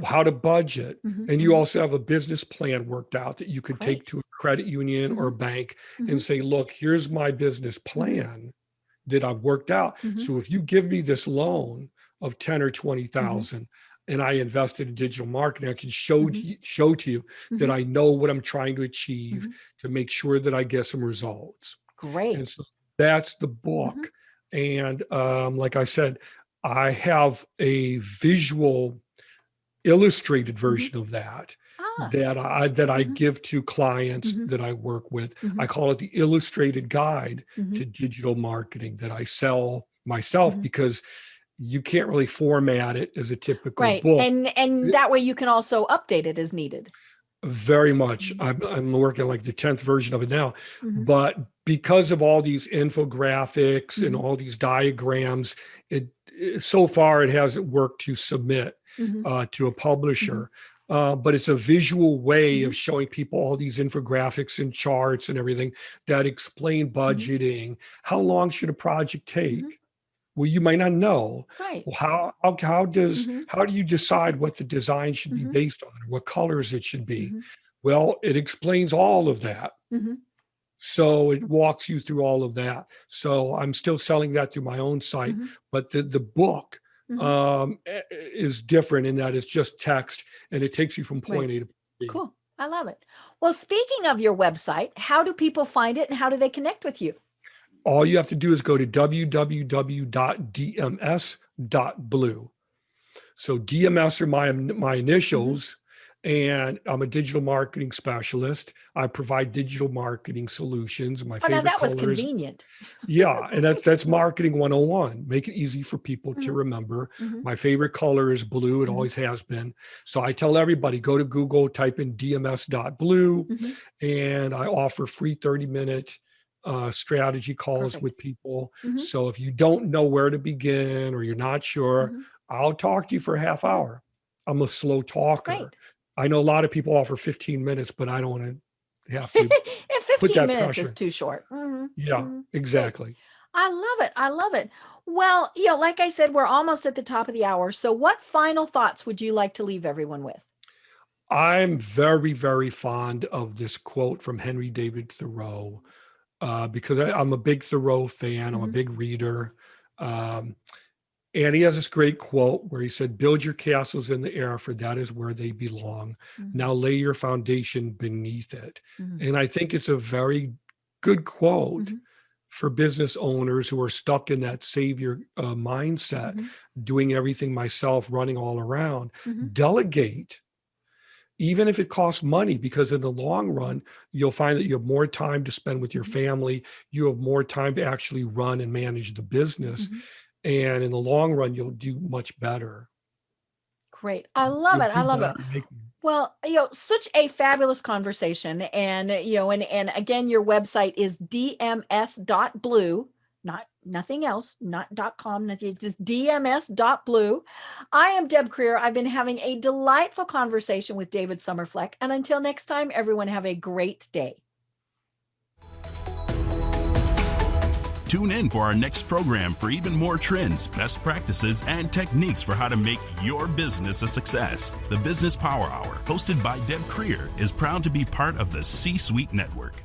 how to budget. Mhm. And you Mhm. also have a business plan worked out that you could take Great. to a credit union or a Mhm. bank and Mhm. say, look, here's my business Mhm. plan that I've worked out. Mhm. So if you give me this loan of 10 or Mhm. 20,000 and I invested in digital marketing, I can show Mhm. to you that Mhm. I know what I'm trying to achieve Mhm. to make sure that I get some results. And Great. so that's the Mhm. book. And like I said, I have a visual illustrated Mhm. version of that Ah. that I Mhm. give to clients Mhm. that I work with. I Mhm. call it the illustrated guide Mhm. to digital marketing that I sell myself Mhm. because you can't really format it as a typical Right. book. And that way you can also update it as needed. Very much. Mhm. I'm working like the 10th version of it now. Mhm. But because of all these infographics and Mhm. all these diagrams, so far it hasn't worked to submit Mhm. to a Mhm. publisher. But it's a visual way Mhm. of showing people all these infographics and charts and everything that explain Mhm. budgeting. How long should a project Mhm. take? Well, you might not know. Right. Well, Mhm. how do you decide what the design should be Mhm. based on, or what colors it should be? Mhm. Well, it explains all of that. Mhm. So it walks you through all of that. So I'm still selling that through my own site, but the book is different in that it's just text and it takes you from point A to point B. Cool. I love it. Well, speaking of your website, how do people find it and how do they connect with you? All you have to do is go to www.dms.blue. So DMS are my initials, and I'm a digital marketing specialist. I provide digital marketing solutions. My favorite now that was color is convenient. Yeah, and that's marketing 101. Make it easy for people to remember. My favorite color is blue. It always has been. So I tell everybody, go to Google, type in dms.blue, and I offer free 30-minute strategy calls with people. So if you don't know where to begin or you're not sure, I'll talk to you for a half hour. I'm a slow talker. Great. I know a lot of people offer 15 minutes, but I don't want to have to And put 15 that minutes pressure. is too short. Yeah, exactly. I love it. I love it. Well, like I said, we're almost at the top of the hour. So what final thoughts would you like to leave everyone with? I'm very, very fond of this quote from Henry David Thoreau because I'm a big Thoreau fan. I'm a big reader. And he has this great quote where he said, "Build your castles in the air, for that is where they belong. Now lay your foundation beneath it." And I think it's a very good quote for business owners who are stuck in that savior mindset, doing everything myself, running all around. Delegate, even if it costs money, because in the long run, you'll find that you have more time to spend with your family. You have more time to actually run and manage the business. And in the long run, you'll do much better. Great. I love it. I love it. Well, such a fabulous conversation. And, and again, your website is dms.blue, nothing else, not .com, just dms.blue. I am Deb Creer. I've been having a delightful conversation with David Somerfleck. And until next time, everyone have a great day. Tune in for our next program for even more trends, best practices, and techniques for how to make your business a success. The Business Power Hour, hosted by Deb Creer, is proud to be part of the C-Suite Network.